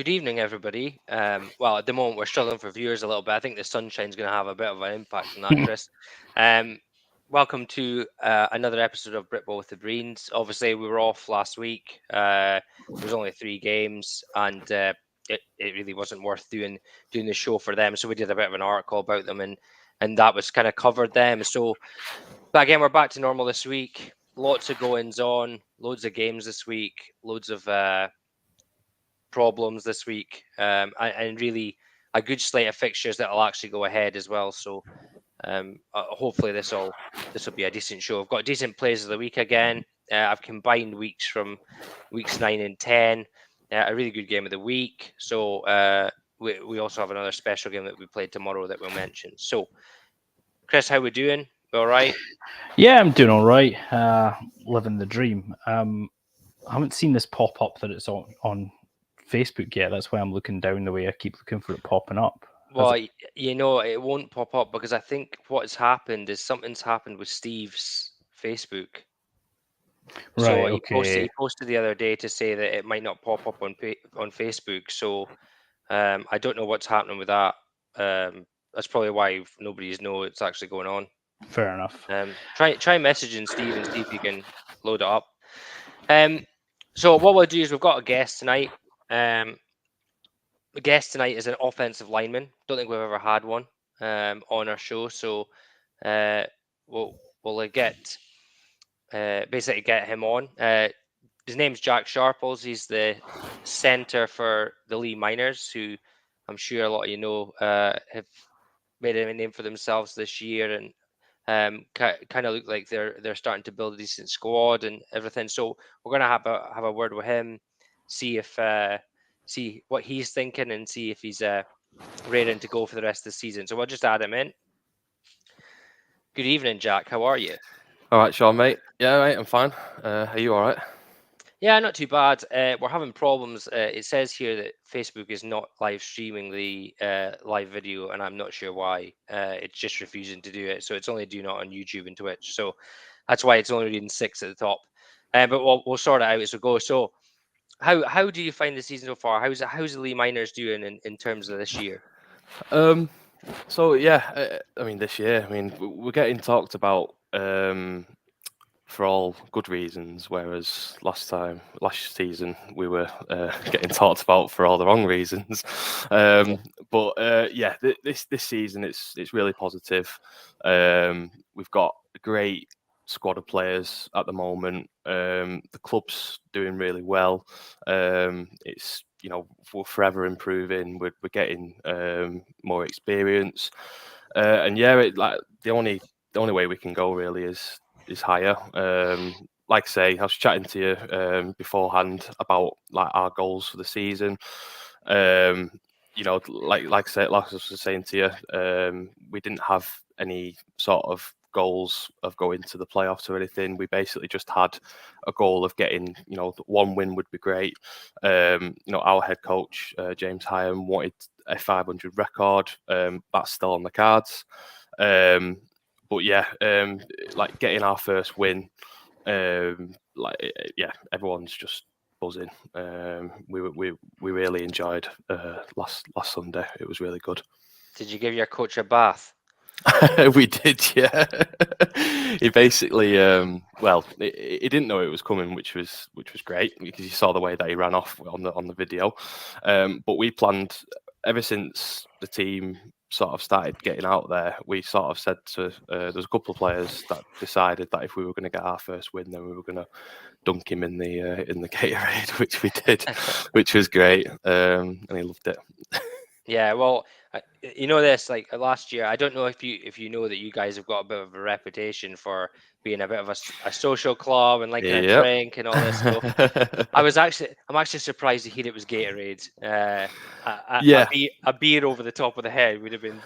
Good evening, everybody. Well, at the moment, we're struggling for viewers a little bit. I think the sunshine's going to have a bit of an impact on that, Chris. Welcome to another episode of Britball with the Breens. Obviously, we were off last week. There was only 3 games, and it really wasn't worth doing the show for them. So we did a bit of an article about them, and that was kind of covered them. So, but again, we're back to normal this week. Lots of goings on, loads of games this week, loads of problems this week, and really a good slate of fixtures that will actually go ahead as well. So hopefully this will be a decent show. I've got decent plays of the week again. I've combined weeks from weeks 9 and 10. A really good game of the week. So we also have another special game that we played tomorrow that we'll mention. So Chris, how we doing? All right? Yeah, I'm doing all right. Living the dream. I haven't seen this pop up that it's on Facebook yet. That's why I'm looking down the way I keep looking for it popping up. Well, it won't pop up because I think what's happened is something's happened with Steve's Facebook. Right. So Okay. he posted the other day to say that it might not pop up on Facebook. So I don't know what's happening with that. That's probably why nobody's know it's actually going on. Fair enough. Try messaging Steve and see if you can load it up. So what we'll do is we've got a guest tonight. The guest tonight is an offensive lineman. Don't think we've ever had one on our show. So we'll basically get him on. His name's Jack Sharples. He's the center for the Lee Miners, who I'm sure a lot of you know have made a name for themselves this year, and kind of look like they're starting to build a decent squad and everything. So we're gonna have a word with him, see what he's thinking, and see if he's raring to go for the rest of the season. So we'll just add him in. Good evening, Jack. How are you? All right, Sean, mate. Yeah, mate, I'm fine. Are you all right? Yeah, not too bad. We're having problems. It says here that Facebook is not live streaming the live video, and I'm not sure why. It's just refusing to do it. So it's only doing it on YouTube and Twitch. So that's why it's only reading 6 at the top. But we'll sort it out as we go. So how do you find the season so far? How's the Lee Miners doing in terms of this year? So yeah, I mean this year, we're getting talked about for all good reasons, whereas last season we were getting talked about for all the wrong reasons. But yeah, this season it's really positive. We've got a great squad of players at the moment. The club's doing really well. It's we're forever improving. We're getting more experience, and yeah, the only way we can go really is higher. Like I say, I was chatting to you beforehand about like our goals for the season. Like I said, like I was saying to you, we didn't have any sort of goals of going to the playoffs or anything. We basically just had a goal of getting, one win would be great. Our head coach, James Hyam, wanted a 500 record. That's still on the cards. But yeah, like getting our first win, everyone's just buzzing. We really enjoyed last Sunday. It was really good. Did you give your coach a bath? We did, yeah. He basically, he didn't know it was coming, which was great because you saw the way that he ran off on the video. But we planned ever since the team sort of started getting out there. We sort of said to there's a couple of players that decided that if we were going to get our first win, then we were going to dunk him in the Gatorade, which we did, which was great, and he loved it. Yeah, well, you know this, like last year, I don't know if you know that you guys have got a bit of a reputation for being a bit of a social club and liking a drink and all this. So I'm actually surprised to hear it was Gatorade. A beer over the top of the head would have been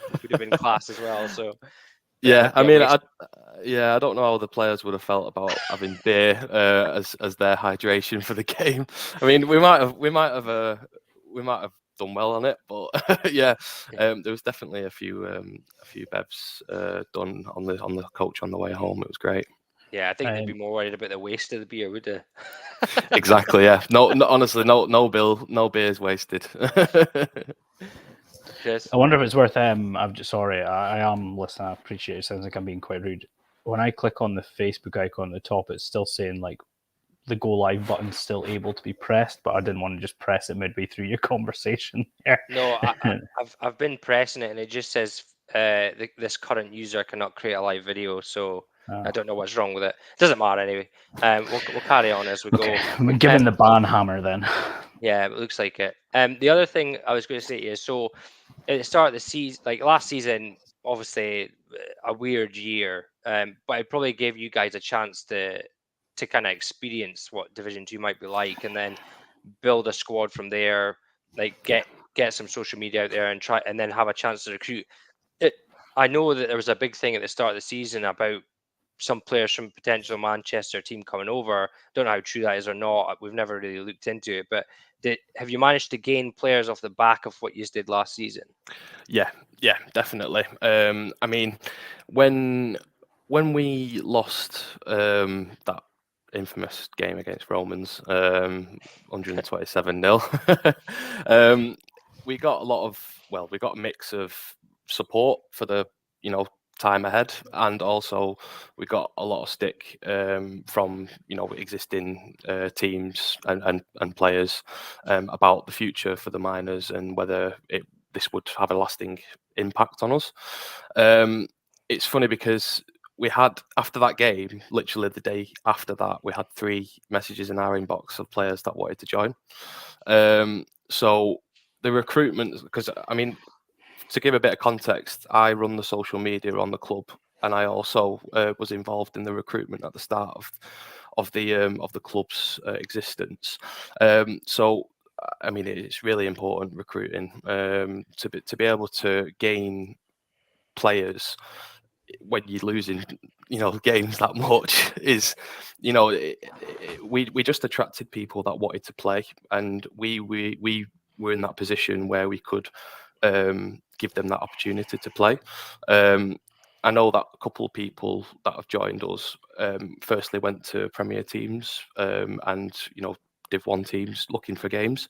class as well. So yeah, I mean, I don't know how the players would have felt about having beer as their hydration for the game. I mean, we might have done well on it, but there was definitely a few bevs done on the coach on the way home. It was great. Yeah, I think they'd be more worried about the waste of the beer, would they? Exactly. Yeah. No. Honestly, no beer is wasted. Chris? I wonder if it's worth. I'm just sorry. I am listening. I appreciate it. Sounds like I'm being quite rude. When I click on the Facebook icon at the top, it's still saying like the go live button's still able to be pressed, but I didn't want to just press it midway through your conversation there. No, I've been pressing it, and it just says this current user cannot create a live video. So I don't know what's wrong with it. Doesn't matter anyway. We'll carry on as we go. I'm given the ban hammer then. Yeah, it looks like it. The other thing I was going to say is, so at the start of the season, like last season, obviously a weird year, but it probably gave you guys a chance to kind of experience what Division 2 might be like, and then build a squad from there, like get some social media out there and try, and then have a chance to recruit. I know that there was a big thing at the start of the season about some players from potential Manchester team coming over. Don't know how true that is or not. We've never really looked into it, but have you managed to gain players off the back of what you did last season? Yeah, definitely. I mean, when we lost that infamous game against Romans, 127-0, we got we got a mix of support for the time ahead, and also we got a lot of stick from existing teams and players about the future for the miners and whether this would have a lasting impact on us. It's funny because we had, after that game, literally the day after that, we had 3 messages in our inbox of players that wanted to join. So the recruitment, because I mean, to give a bit of context, I run the social media on the club, and I also was involved in the recruitment at the start of the club's existence. So I mean, it's really important recruiting to be able to gain players when you're losing games that much is we just attracted people that wanted to play, and we were in that position where we could give them that opportunity to play. I know that a couple of people that have joined us firstly went to Premier teams and Div 1 teams looking for games,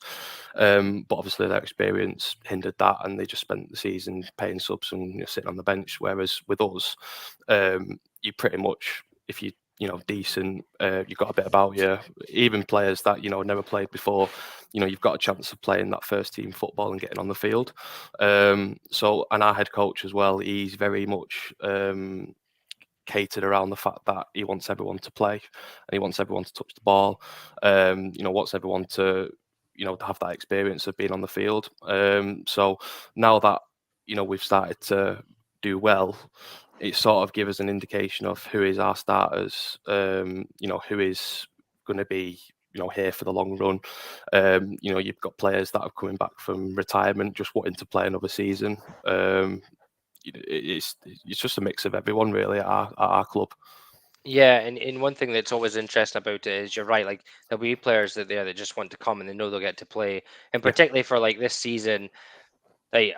but obviously their experience hindered that, and they just spent the season paying subs and sitting on the bench. Whereas with us, you pretty much, if you decent, you've got a bit about you. Even players that never played before, you've got a chance of playing that first team football and getting on the field. So, and our head coach as well, he's very much catered around the fact that he wants everyone to play and he wants everyone to touch the ball. Wants everyone to have that experience of being on the field. So now that we've started to do well, it sort of gives us an indication of who is our starters, who is going to be here for the long run. You've got players that are coming back from retirement just wanting to play another season. It's just a mix of everyone really at our club. Yeah, and one thing that's always interesting about it is, you're right, like there'll be players that just want to come and they know they'll get to play, and particularly for like this season. Like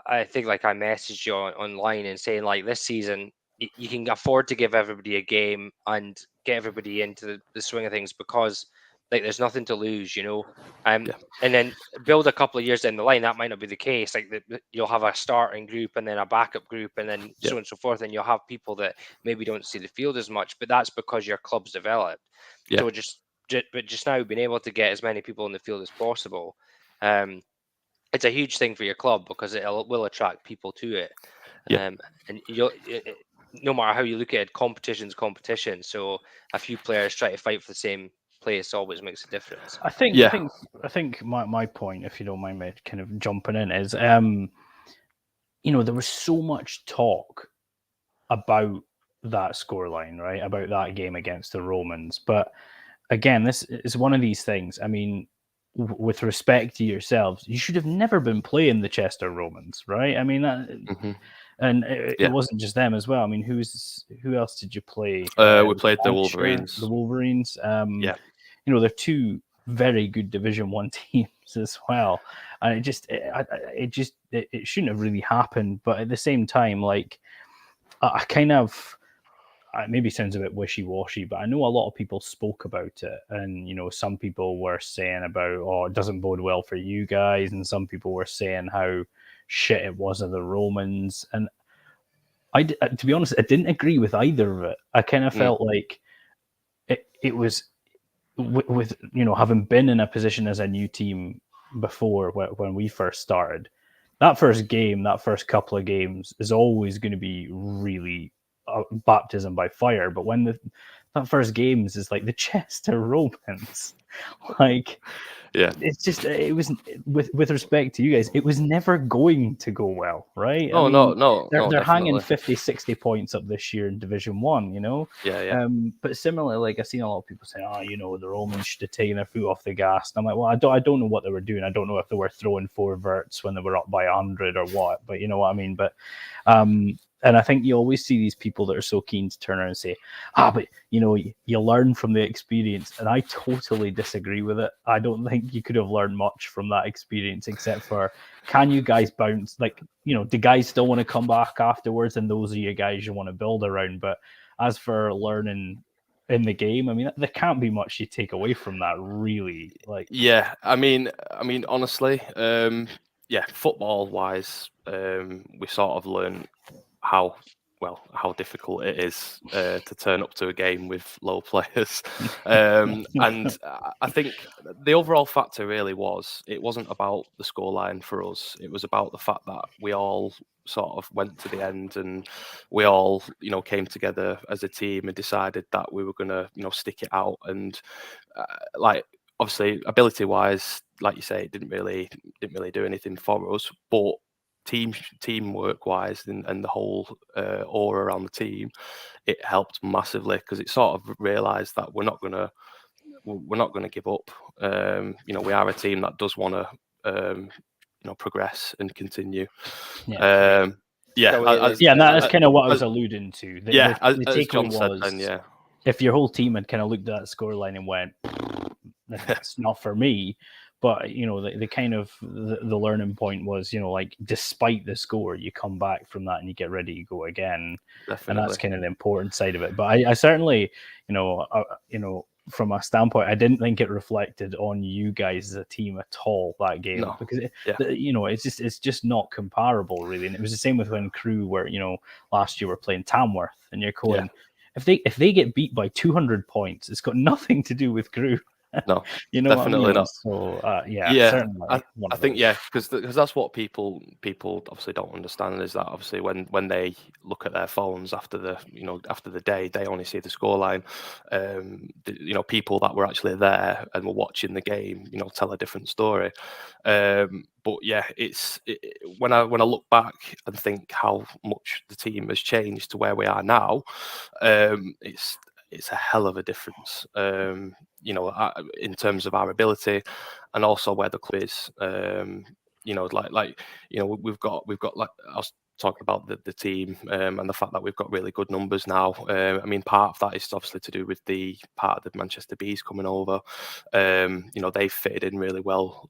I think, like, I messaged you online and saying, like, this season you can afford to give everybody a game and get everybody into the swing of things, because like there's nothing to lose, Yeah. and then build a couple of years down the line, that might not be the case. Like you'll have a starting group and then a backup group and then so on and so forth, and you'll have people that maybe don't see the field as much, but that's because your club's developed. Yeah. So just now being able to get as many people in the field as possible, it's a huge thing for your club because it will attract people to it. Yeah. And no matter how you look at it, competition's competition. So a few players try to fight for the same place always makes a difference. I think Yeah. I think my point, if you don't mind me kind of jumping in, is there was so much talk about that scoreline, right? About that game against the Romans. But again, this is one of these things. I mean, with respect to yourselves, you should have never been playing the Chester Romans, right? I mean, and it wasn't just them as well. I mean, who else did you play? We played the Wolverines. The Wolverines. Yeah. They're 2 very good Division 1 teams as well, and it shouldn't have really happened. But at the same time, like I kind of it maybe sounds a bit wishy-washy, but I know a lot of people spoke about it, and some people were saying about, oh, it doesn't bode well for you guys, and some people were saying how shit it was of the Romans, and to be honest, I didn't agree with either of it. I kind of felt like it was with having been in a position as a new team before when we first started. That first game, that first couple of games, is always going to be really baptism by fire. But when that first games is like the Chester Romans, like. Yeah. It's just, it was, with respect to you guys, it was never going to go well, right? Oh, no, They're hanging definitely. 50, 60 points up this year in Division 1, Yeah. But similarly, like, I've seen a lot of people saying, the Romans should have taken their foot off the gas. And I'm like, well, I don't know what they were doing. I don't know if they were throwing 4 verts when they were up by 100 or what, but you know what I mean? But, and I think you always see these people that are so keen to turn around and say, but you learn from the experience. And I totally disagree with it. I don't think you could have learned much from that experience, except for, can you guys bounce? Like, do guys still want to come back afterwards? And those are you guys you want to build around. But as for learning in the game, I mean, there can't be much you take away from that, really. Like, yeah, I mean, honestly, football wise, we sort of learn how difficult it is to turn up to a game with low players. And I think the overall factor really it wasn't about the scoreline for us. It was about the fact that we all sort of went to the end, and we all came together as a team and decided that we were going to stick it out. And like, obviously, ability wise, like you say, it didn't really do anything for us, but teamwork wise and the whole aura around the team, it helped massively, because it sort of realized that we're not gonna give up. We are a team that does want to progress and continue. and that's kind of what I was alluding to. The as John said, then, if your whole team had kind of looked at that scoreline and went, that's not for me. But the kind of the learning point was, like, despite the score, you come back from that and you get ready to go again. Definitely. And that's kind of the important side of it. But I certainly, from a standpoint, I didn't think it reflected on you guys as a team at all, that game. No. Because it's just not comparable, really. And it was the same with when Crew were, last year were playing Tamworth, and you're going. Yeah. If they get beat by 200 points, it's got nothing to do with Crew. No, definitely what I mean? not. So certainly. I think because that's what people obviously don't understand, is that obviously when they look at their phones after the day, they only see the scoreline. People that were actually there and were watching the game, tell a different story. But yeah, when I look back and think how much the team has changed to where we are now, it's a hell of a difference, in terms of our ability, and also where the club is. We've got, like I was talking about, the team, and the fact that we've got really good numbers now. I mean, part of that is obviously to do with the part of the Manchester Bees coming over. They fitted in really well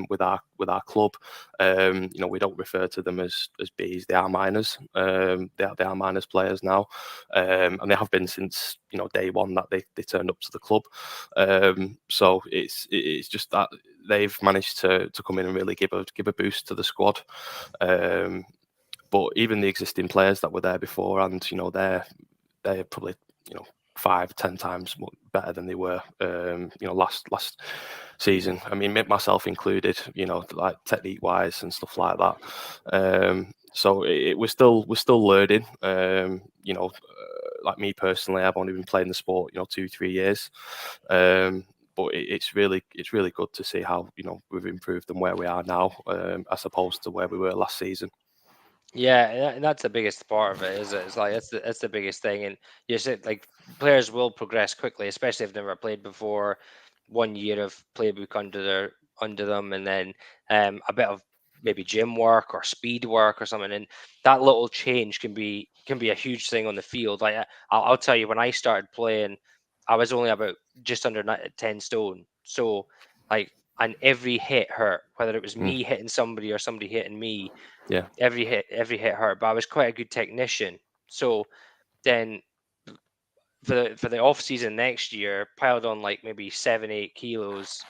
with our club. We don't refer to them as Bees; they are minors. They are minors players now, and they have been since day one that they turned up to the club. So it's just that they've managed to come in and really give a boost to the squad. But even the existing players that were there before, and they're probably 5-10 times better than they were last season. I mean, myself included, like technique wise and stuff like that. So we're still learning. Like me personally, I've only been playing the sport 2-3 years. But it's really good to see how we've improved and where we are now, as opposed to where we were last season. Yeah, and that's the biggest part of it, is it? It's like that's the biggest thing. And you said, like, players will progress quickly, especially if they've never played before. 1 year of playbook under them, and then a bit of maybe gym work or speed work or something, and that little change can be a huge thing on the field. Like, I'll tell you, when I started playing, I was only about just under 10 stone. So, like, and every hit hurt, whether it was me hitting somebody or somebody hitting me. Yeah. Every hit hurt, but I was quite a good technician. So then for the off season next year, piled on like maybe 7-8 kilos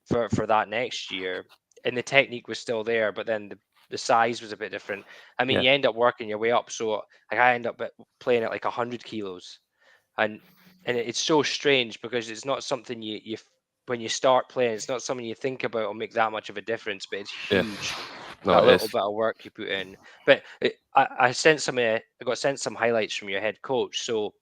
for that next year, and the technique was still there, but then the size was a bit different. I mean, you end up working your way up. So like I end up playing at like 100 kilos, and it's so strange because it's not something you when you start playing, it's not something you think about or make that much of a difference, but it's huge. No, That it little is. bit of work you put in. But I sent some. I got sent some highlights from your head coach. So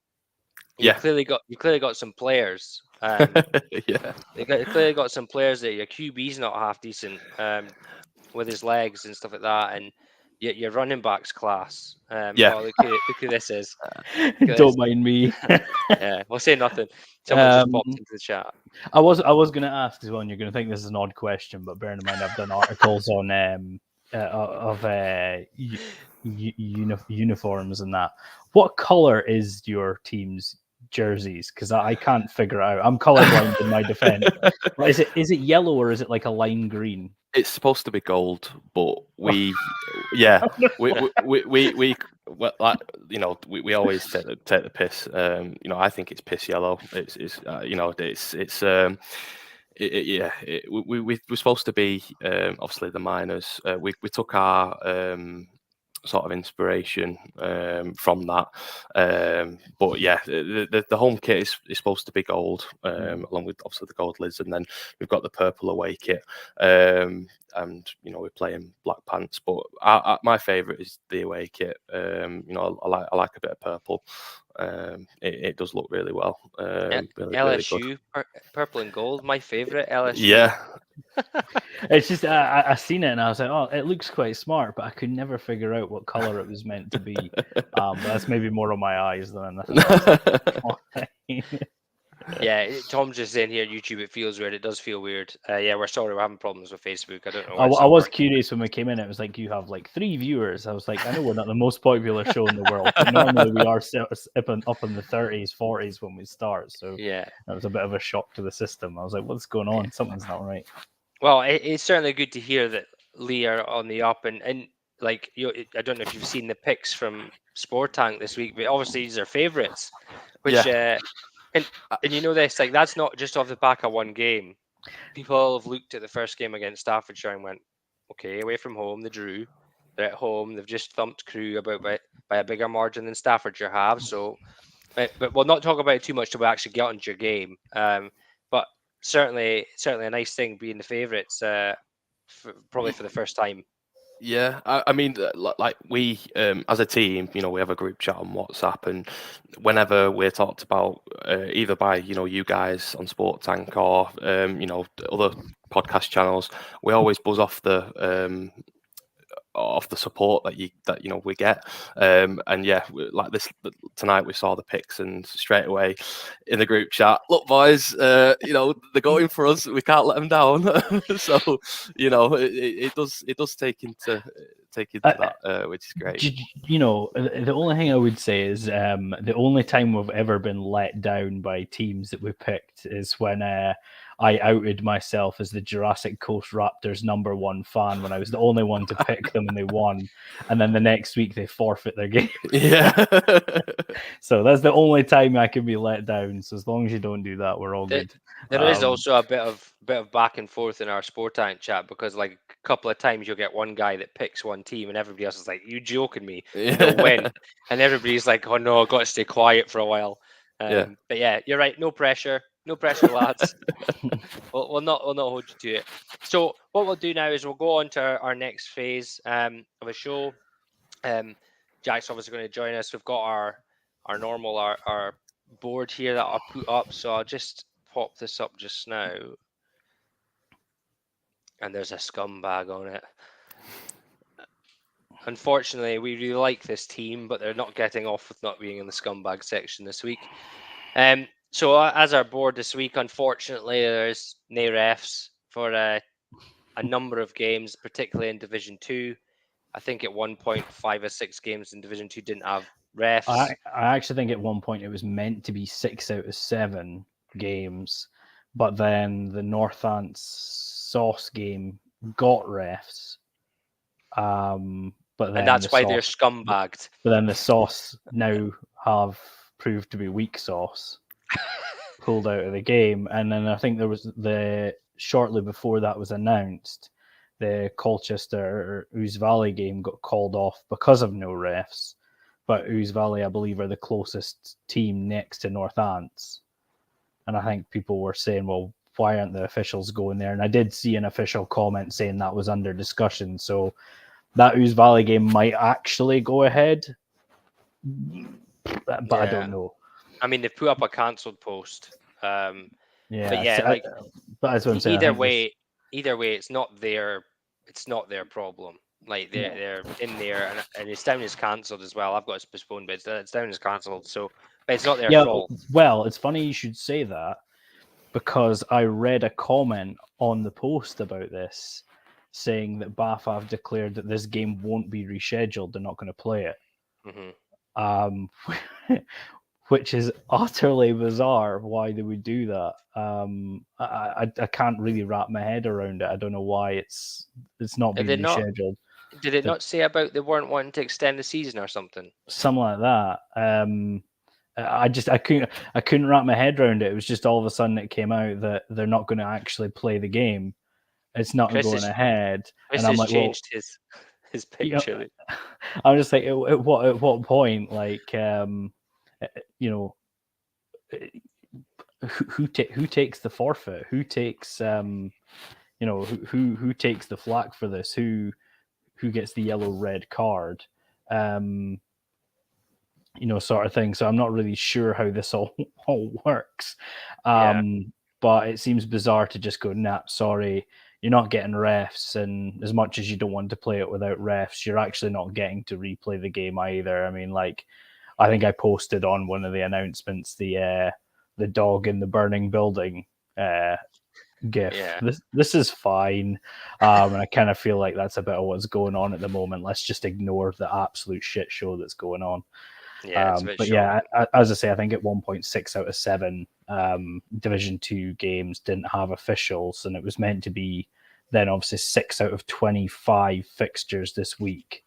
you clearly got some players. Yeah. You clearly got some players there. Your QB's not half decent with his legs and stuff like that, and your running backs class. Yeah. Oh, look who this is. Don't mind me. Yeah, we'll say nothing. Someone just popped into the chat. I was going to ask as well, and you're going to think this is an odd question, but bearing in mind I've done articles on uniforms and that. What color is your team's jerseys? Because I can't figure it out. I'm colorblind in my defense. Is it yellow or is it like a lime green? It's supposed to be gold, but we well, like, you know, we always take the piss. You know, I think it's piss yellow. It's you know, we're supposed to be obviously the miners. We took our sort of inspiration from that. But yeah, the home kit is supposed to be gold, along with obviously the gold lids, and then we've got the purple away kit. And you know, we're playing black pants, but my favourite is the away kit. You know, I like a bit of purple. It does look really well. Really, LSU, really good. purple and gold, my favourite LSU. Yeah. It's just I seen it and I was like, oh, it looks quite smart, but I could never figure out what color it was meant to be. But that's maybe more on my eyes than anything else. Yeah, Tom's just saying here, YouTube, it feels weird. It does feel weird. Yeah, we're sorry, we're having problems with Facebook. I don't know. I was curious when we came in. It was like, you have like 3 viewers. I was like, I know we're not the most popular show in the world, but normally we are up in the 30s, 40s when we start. So yeah, that was a bit of a shock to the system. I was like, what's going on? Something's not right. Well, it's certainly good to hear that Lee are on the up, and like I don't know if you've seen the picks from Sport Tank this week, but obviously these are favourites, which and you know this, like that's not just off the back of one game. People have looked at the first game against Staffordshire and went, okay, away from home, they drew. They're at home, they've just thumped Crewe about by a bigger margin than Staffordshire have. So, but we'll not talk about it too much till we actually get onto your game. But certainly a nice thing being the favourites, probably for the first time. Yeah, I mean, like we, as a team, you know, we have a group chat on WhatsApp, and whenever we're talked about, either by, you know, you guys on Sport Tank or, you know, other podcast channels, we always buzz off the support that you know we get, and yeah, like this tonight we saw the picks and straight away in the group chat, look boys, you know, they're going for us, we can't let them down. So you know, it does take into that, which is great. You know, the only thing I would say is the only time we've ever been let down by teams that we picked is when I outed myself as the Jurassic Coast Raptors #1 fan when I was the only one to pick them and they won. And then the next week they forfeit their game. Yeah. So that's the only time I can be let down. So as long as you don't do that, we're all good. There is also a bit of back and forth in our Sport Tank chat, because like a couple of times you'll get one guy that picks one team and everybody else is like, you joking me? And they'll win. And everybody's like, oh no, I've got to stay quiet for a while. But yeah, you're right. No pressure, lads. we'll not hold you to it. So what we'll do now is we'll go on to our next phase of a show. Jack's obviously going to join us. We've got our normal our board here that I'll put up. So I'll just pop this up just now. And there's a scumbag on it. Unfortunately, we really like this team, but they're not getting off with not being in the scumbag section this week. So as our board this week, unfortunately, there's no refs for a number of games, particularly in Division 2. I think at one point, 5 or 6 games in Division 2 didn't have refs. I actually think at one point it was meant to be 6 out of 7 games, but then the Northants Sauce game got refs. But then and that's why they're scumbagged. But then the Sauce now have proved to be weak sauce, pulled out of the game. And then I think there was shortly before that was announced, the Colchester Ouse Valley game got called off because of no refs. But Ouse Valley, I believe, are the closest team next to Northants. And I think people were saying, well, why aren't the officials going there? And I did see an official comment saying that was under discussion. So that Ouse Valley game might actually go ahead. But I don't know. I mean, they've put up a cancelled post. Yeah, but yeah, like, but that's what I'm saying. Either way, it's not their problem. Like they're in there, and it's down as cancelled as well. I've got it postponed, but it's down as cancelled. So, but it's not their fault. Well, it's funny you should say that, because I read a comment on the post about this saying that Bath have declared that this game won't be rescheduled. They're not going to play it. Mm-hmm. Which is utterly bizarre why they would do that. I can't really wrap my head around it. I don't know why it's not being rescheduled. Did it not say about they weren't wanting to extend the season or something? Something like that. I couldn't wrap my head around it. It was just all of a sudden it came out that they're not going to actually play the game. It's not going ahead. Chris and I'm has changed his picture. You know, I'm just like, at what point, like, you know, who takes the forfeit? Who takes you know, who takes the flack for this? Who gets the yellow-red card? You know, sort of thing. So I'm not really sure how this all works. But it seems bizarre to just go, nah, sorry, you're not getting refs, and as much as you don't want to play it without refs, you're actually not getting to replay the game either. I mean, like, I think I posted on one of the announcements the dog in the burning building gif. Yeah. This is fine, and I kind of feel like that's a bit of what's going on at the moment. Let's just ignore the absolute shit show that's going on. Yeah, but yeah, as I say, I think at 1.6 out of 7 Division 2 games didn't have officials, and it was meant to be then obviously 6 out of 25 fixtures this week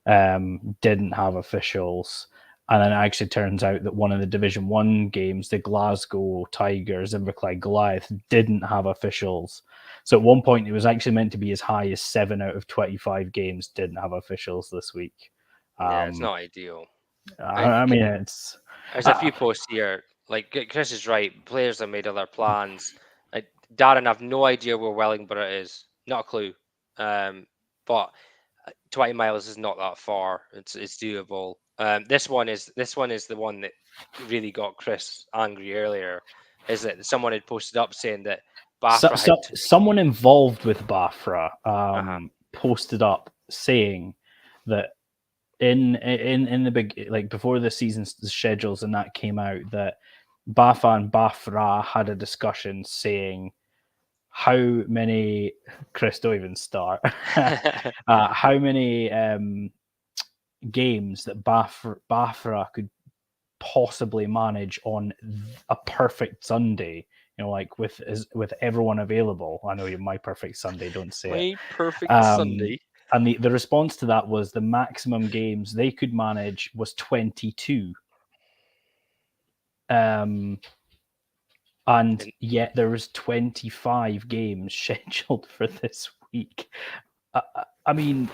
didn't have officials. And then it actually turns out that one of the Division 1 games, the Glasgow Tigers and Inverclyde Goliath, didn't have officials. So at one point, it was actually meant to be as high as 7 out of 25 games didn't have officials this week. Yeah, it's not ideal. I mean, it's... There's a few posts here. Like, Chris is right. Players have made other plans. Darren, I've no idea where Wellingborough is. Not a clue. But 20 miles is not that far. It's doable. This one is the one that really got Chris angry earlier. Is that someone had posted up saying that Bafra someone involved with Bafra posted up saying that in the big, like, before the season's schedules and that came out, that Bafa and Bafra had a discussion saying how many, Chris, don't even start, how many games that Bafra could possibly manage on a perfect Sunday, you know, like with everyone available. I know my perfect Sunday, don't say it. My perfect Sunday. And the response to that was the maximum games they could manage was 22. And yet there was 25 games scheduled for this week. I mean,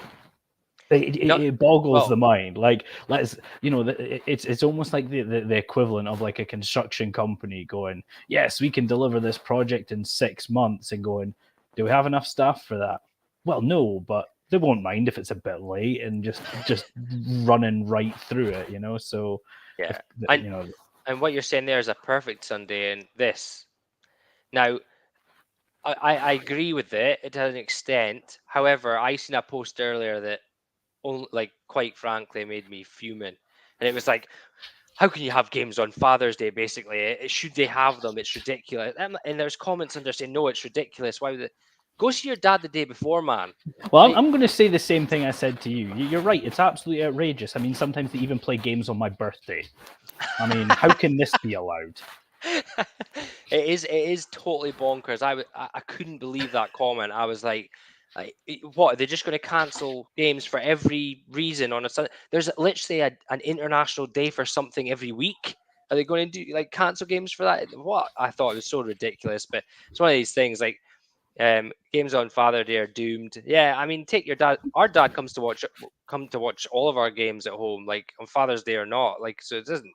it boggles the mind. Like, let's, you know, it's almost like the equivalent of like a construction company going, yes, we can deliver this project in 6 months, and going, do we have enough staff for that? Well, no, but they won't mind if it's a bit late, and just running right through it, you know. So yeah, you know. And what you're saying there is a perfect Sunday in this. Now, I agree with it to an extent. However, I seen a post earlier that, like, quite frankly, made me fuming. And it was like, how can you have games on Father's Day, basically? Should they have them? It's ridiculous. And there's comments under saying, no, it's ridiculous. Why would it? Go see your dad the day before, man. Well, I'm going to say the same thing I said to you. You're right. It's absolutely outrageous. I mean, sometimes they even play games on my birthday. I mean, how can this be allowed? It is totally bonkers. I couldn't believe that comment. I was like, What are they just going to cancel games for every reason on a Sunday? There's literally an international day for something every week. Are they going to do like cancel games for that? What I thought it was so ridiculous, but it's one of these things like games on Father Day are doomed. Yeah, I mean, take your dad. Our dad come to watch all of our games at home, like on Father's Day or not. Like, so it doesn't.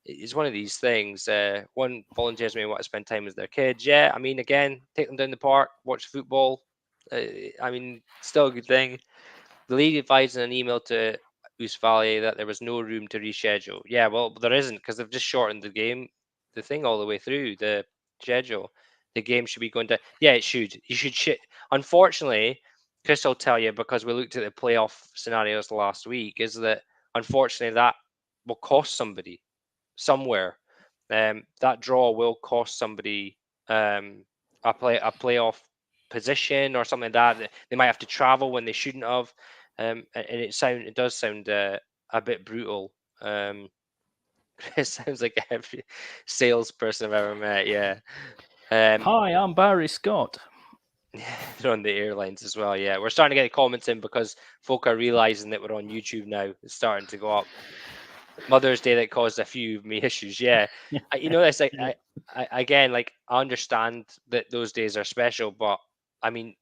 It's one of these things. One volunteers may want to spend time with their kids. Yeah, I mean, again, take them down the park, watch football. I mean, still a good thing. The league advised in an email to Valley that there was no room to reschedule. Yeah, well, there isn't because they've just shortened the thing all the way through the schedule. The game should be going to. Yeah, it should. You should. Unfortunately, Chris will tell you because we looked at the playoff scenarios last week. Is that unfortunately that will cost somebody somewhere. That draw will cost somebody a playoff position or something like that. They might have to travel when they shouldn't have, and it does sound a bit brutal. It sounds like every salesperson I've ever met. Yeah. Hi, I'm Barry Scott. They're on the airlines as well. Yeah, we're starting to get comments in because folk are realizing that we're on YouTube now. It's starting to go up. Mother's Day that caused a few of me issues. Yeah, this. I again, like I understand that those days are special, but I mean,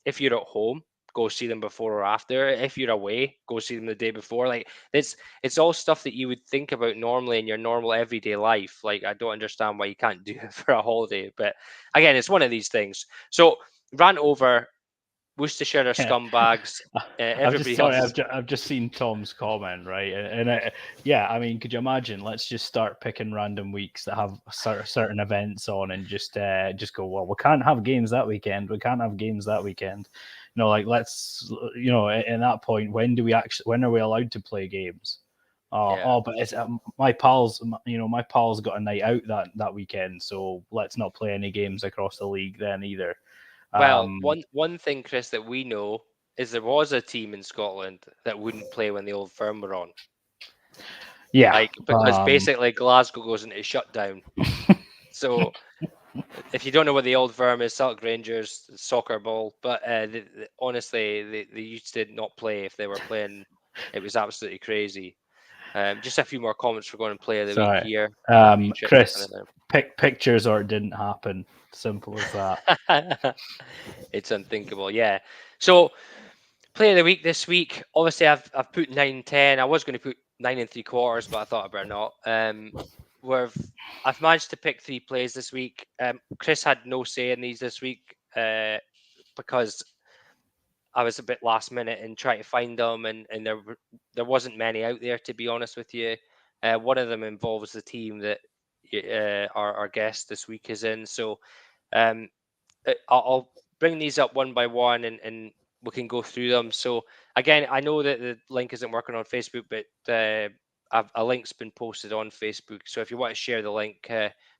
if you're at home, go see them before or after. If you're away, go see them the day before. Like it's all stuff that you would think about normally in your normal everyday life. Like I don't understand why you can't do it for a holiday. But again, it's one of these things. So rant over. Worcestershire are scumbags. Everybody else. I've just seen Tom's comment, right? Yeah, I mean, could you imagine? Let's just start picking random weeks that have certain events on, and just go. Well, we can't have games that weekend. We can't have games that weekend. Like let's, in that point, when are we allowed to play games? But it's my pals. My pals got a night out that weekend, so let's not play any games across the league then either. Well, one thing, Chris, that we know is there was a team in Scotland that wouldn't play when the Old Firm were on. Yeah, because basically Glasgow goes into shutdown. So if you don't know what the Old Firm is, Celtic Rangers, soccer ball. But honestly, they used to not play if they were playing. It was absolutely crazy. Just a few more comments for going to play of the week here. Chris, pictures or it didn't happen. Simple as that. It's unthinkable, yeah. So, play of the week this week. Obviously, I've put 9-10. I was going to put 9 3/4, but I thought I better not. I've managed to pick 3 plays this week. Chris had no say in these this week because I was a bit last minute and trying to find them, and there wasn't many out there, to be honest with you. One of them involves the team that our guest this week is in. So I'll bring these up one by one and we can go through them. So again, I know that the link isn't working on Facebook, but a link's been posted on Facebook. So if you want to share the link,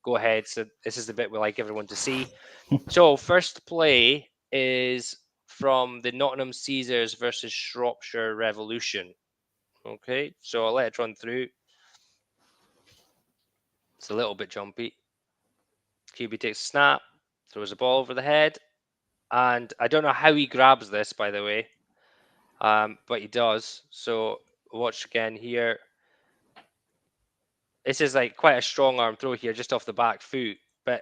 go ahead. So this is the bit we like everyone to see. So first play is from the Nottingham Caesars versus Shropshire Revolution. Okay, so I'll let it run through. It's a little bit jumpy. QB takes a snap, throws the ball over the head, and I don't know how he grabs this, by the way, but he does. So watch again here. This is like quite a strong arm throw here, just off the back foot, but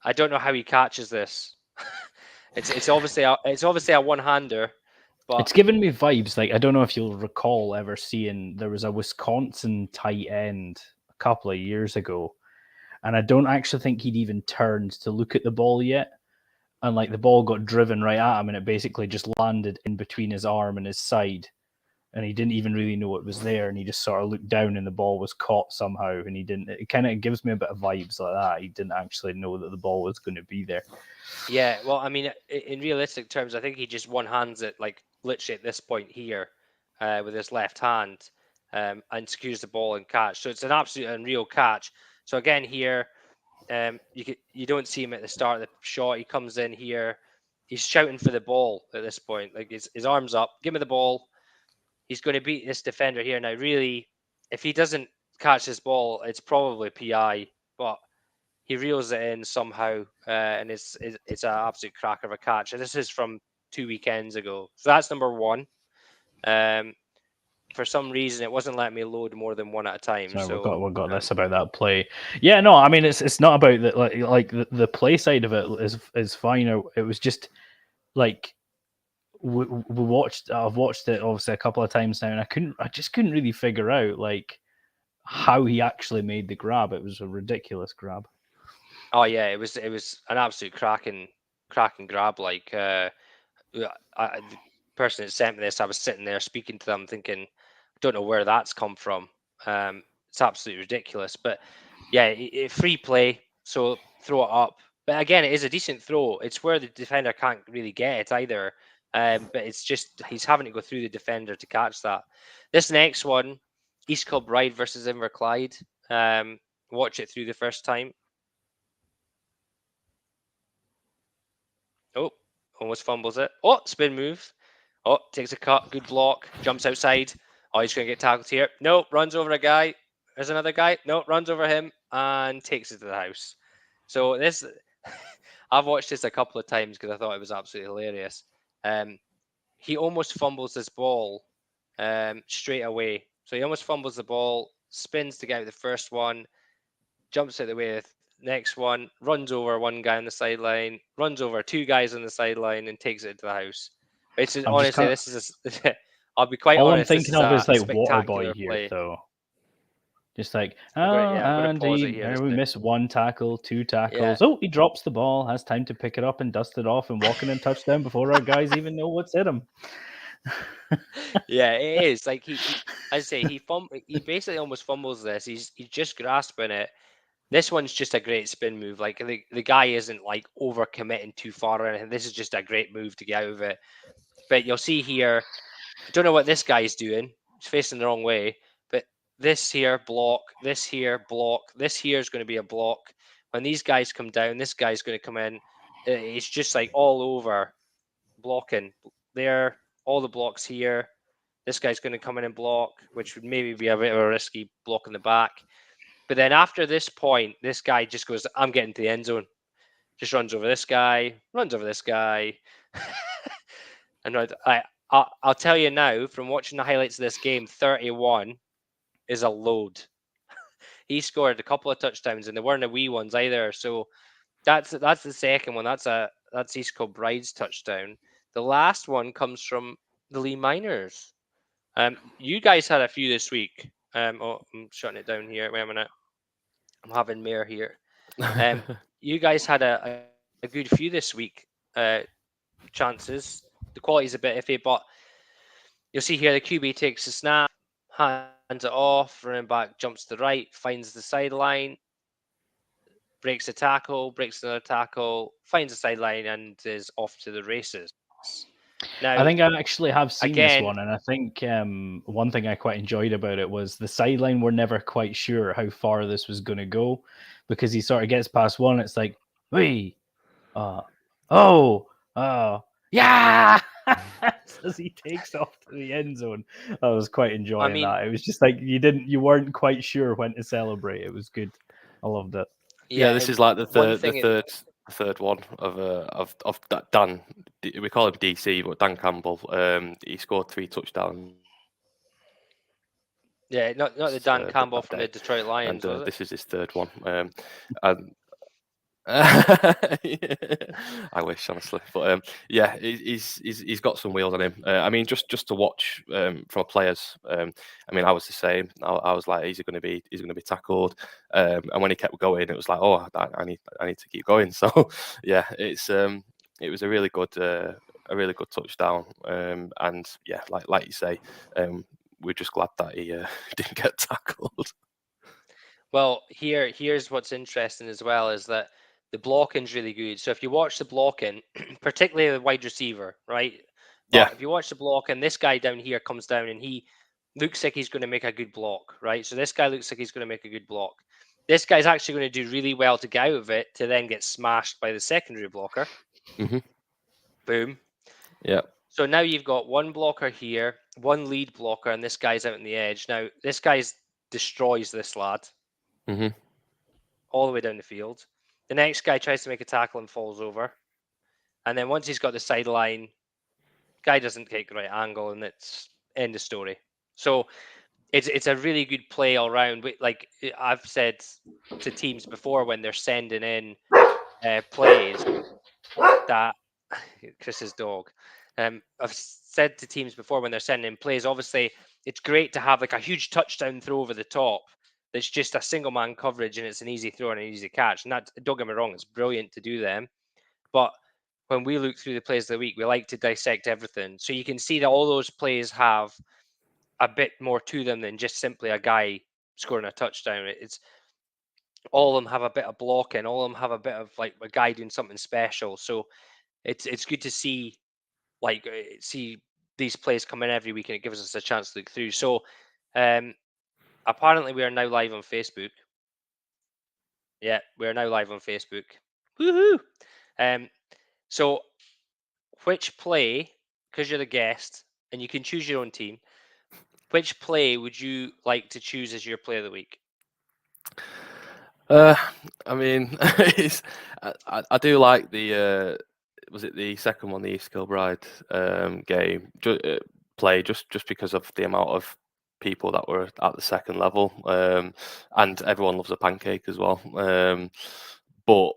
I don't know how he catches this. it's obviously a one-hander, but it's given me vibes. Like I don't know if you'll recall ever seeing there was a Wisconsin tight end a couple of years ago, and I don't actually think he'd even turned to look at the ball yet. And like the ball got driven right at him, and it basically just landed in between his arm and his side, and he didn't even really know it was there, and he just sort of looked down, and the ball was caught somehow, and he didn't. It kind of gives me a bit of vibes like that. He didn't actually know that the ball was going to be there. Yeah, well, I mean, in realistic terms, I think he just one hands it like literally at this point here with his left hand and secures the ball and catch. So it's an absolute unreal catch. So again here, you don't see him at the start of the shot. He comes in here, he's shouting for the ball at this point. Like his arms up, give me the ball. He's going to beat this defender here now. Really, if he doesn't catch this ball, it's probably PI. But he reels it in somehow, and it's an absolute cracker of a catch. And this is from 2 weekends ago. So that's number one. For some reason, it wasn't letting me load more than one at a time. Sorry, So we've got this about that play. Yeah, no, I mean it's not about that. Like the play side of it is fine. It was just like we watched. I've watched it obviously a couple of times now, and I just couldn't really figure out like how he actually made the grab. It was a ridiculous grab. Oh yeah, it was an absolute cracking grab. Like the person that sent me this, I was sitting there speaking to them, thinking, I don't know where that's come from. It's absolutely ridiculous. But yeah, free play, so throw it up. But again, it is a decent throw. It's where the defender can't really get it either. But it's just he's having to go through the defender to catch that. This next one, East Kilbride versus Inverclyde. Watch it through the first time. Oh, almost fumbles it. Oh, spin move. Oh, takes a cut. Good block. Jumps outside. Oh, he's going to get tackled here. No, runs over a guy. There's another guy. No, runs over him and takes it to the house. So this, I've watched this a couple of times because I thought it was absolutely hilarious. He almost fumbles this ball straight away. So he almost fumbles the ball, spins to get out the first one, jumps out the way of the next one, runs over one guy on the sideline, runs over two guys on the sideline, and takes it to the house. It's honestly, this is I'll be quite all honest. I'm thinking this is of is like spectacular Waterboy here, play. though. Just like, I'm gonna and pause it here. we miss one tackle, two tackles. Yeah. Oh, he drops the ball, has time to pick it up and dust it off and walk in and touchdown before our guys even know what's hit him. Yeah, it is. Like he I say, he basically almost fumbles this. He's just grasping it. This one's just a great spin move. Like the guy isn't like over committing too far or anything. This is just a great move to get out of it. But you'll see here, I don't know what this guy's doing. He's facing the wrong way. But this here, block. This here, block. This here is going to be a block. When these guys come down, this guy's going to come in. It's just like all over blocking. There, all the blocks here. This guy's going to come in and block, which would maybe be a bit of a risky block in the back. But then after this point, this guy just goes, I'm getting to the end zone. Just runs over this guy, runs over this guy. And I'll tell you now, from watching the highlights of this game, 31 is a load. He scored a couple of touchdowns, and they weren't the wee ones either. So that's the second one. That's East Kilbride's touchdown. The last one comes from the Lee Miners. You guys had a few this week. I'm shutting it down here. Wait a minute. I'm having Mayor here. You guys had a good few this week. Chances. The quality's a bit iffy, but you'll see here the QB takes a snap, hands it off, running back jumps to the right, finds the sideline, breaks a tackle, breaks another tackle, finds the sideline, and is off to the races. Now, I think I actually have seen this again, one, and I think one thing I quite enjoyed about it was the sideline were never quite sure how far this was going to go, because he sort of gets past one, it's like, wait, yeah, as he takes off to the end zone. I was quite enjoying that. It was just like you weren't quite sure when to celebrate. It was good. I loved it. Yeah, this is like the third one of that Dan. We call him DC, but Dan Campbell. He scored 3 touchdowns. Yeah, not the Dan Campbell from the Detroit Lions. And was it? This is his third one. And I wish, honestly, but yeah, he's got some wheels on him. I mean, just to watch from players. I mean, I was the same. I was like, he's going to be tackled, and when he kept going, it was like, oh, I need to keep going. So yeah, it was a really good touchdown, and yeah, like you say, we're just glad that he didn't get tackled. Well, here's what's interesting as well is that the blocking's really good. So if you watch the blocking, particularly the wide receiver, right? Yeah. If you watch the blocking, this guy down here comes down and he looks like he's going to make a good block, right? So this guy looks like he's going to make a good block. This guy's actually going to do really well to get out of it to then get smashed by the secondary blocker. Mm-hmm. Boom. Yeah. So now you've got one blocker here, one lead blocker, and this guy's out on the edge. Now this guy's destroys this lad. Mm-hmm. All the way down the field. The next guy tries to make a tackle and falls over. And then once he's got the sideline, guy doesn't take the right angle, and it's end of story. So it's a really good play all round. Like I've said to teams before when they're sending in plays that Chris's dog. I've said to teams before when they're sending in plays, obviously it's great to have like a huge touchdown throw over the top that's just a single man coverage and it's an easy throw and an easy catch. And that, don't get me wrong, it's brilliant to do them. But when we look through the plays of the week, we like to dissect everything. So you can see that all those plays have a bit more to them than just simply a guy scoring a touchdown. It's all of them have a bit of blocking, all of them have a bit of like a guy doing something special. So it's good to see see these plays come in every week, and it gives us a chance to look through. So apparently we are now live on Facebook. Yeah, we are now live on Facebook. Woohoo! So which play, because you're the guest and you can choose your own team, which play would you like to choose as your play of the week? I mean, I do like the was it the second one, the East Kilbride game play, just because of the amount of people that were at the second level, and everyone loves a pancake as well. But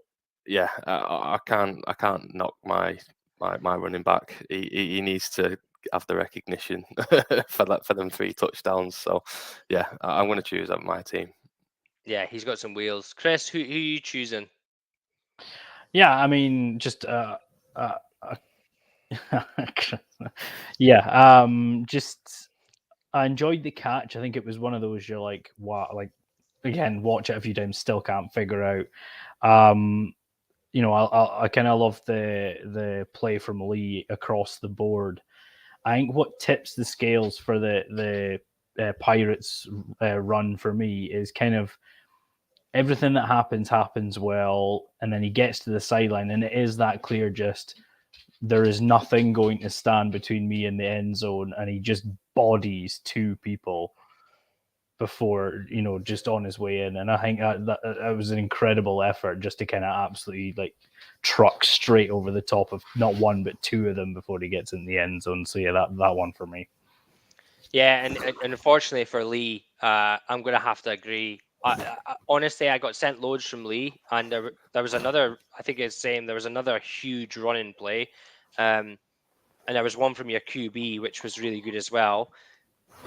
yeah, I can't knock my running back. He needs to have the recognition for them 3 touchdowns. So yeah, I'm going to choose my team. Yeah, he's got some wheels. Chris, who are you choosing? Yeah, I mean, just yeah, just I enjoyed the catch. I think it was one of those you're like, wow, like again, watch it a few times, still can't figure out. You know, I kind of love the play from Lee across the board. I think what tips the scales for the Pirates run for me is kind of everything that happens well, and then he gets to the sideline, and it is that clear. Just there is nothing going to stand between me and the end zone, and he just bodies 2 people before, you know, just on his way in. And I think that was an incredible effort just to kind of absolutely like truck straight over the top of not 1 but 2 of them before he gets in the end zone. So yeah, that one for me. Yeah, and unfortunately for Lee, I'm going to have to agree. Honestly, I got sent loads from Lee, and there was another. I think it's the same. There was another huge running play, and there was one from your QB, which was really good as well.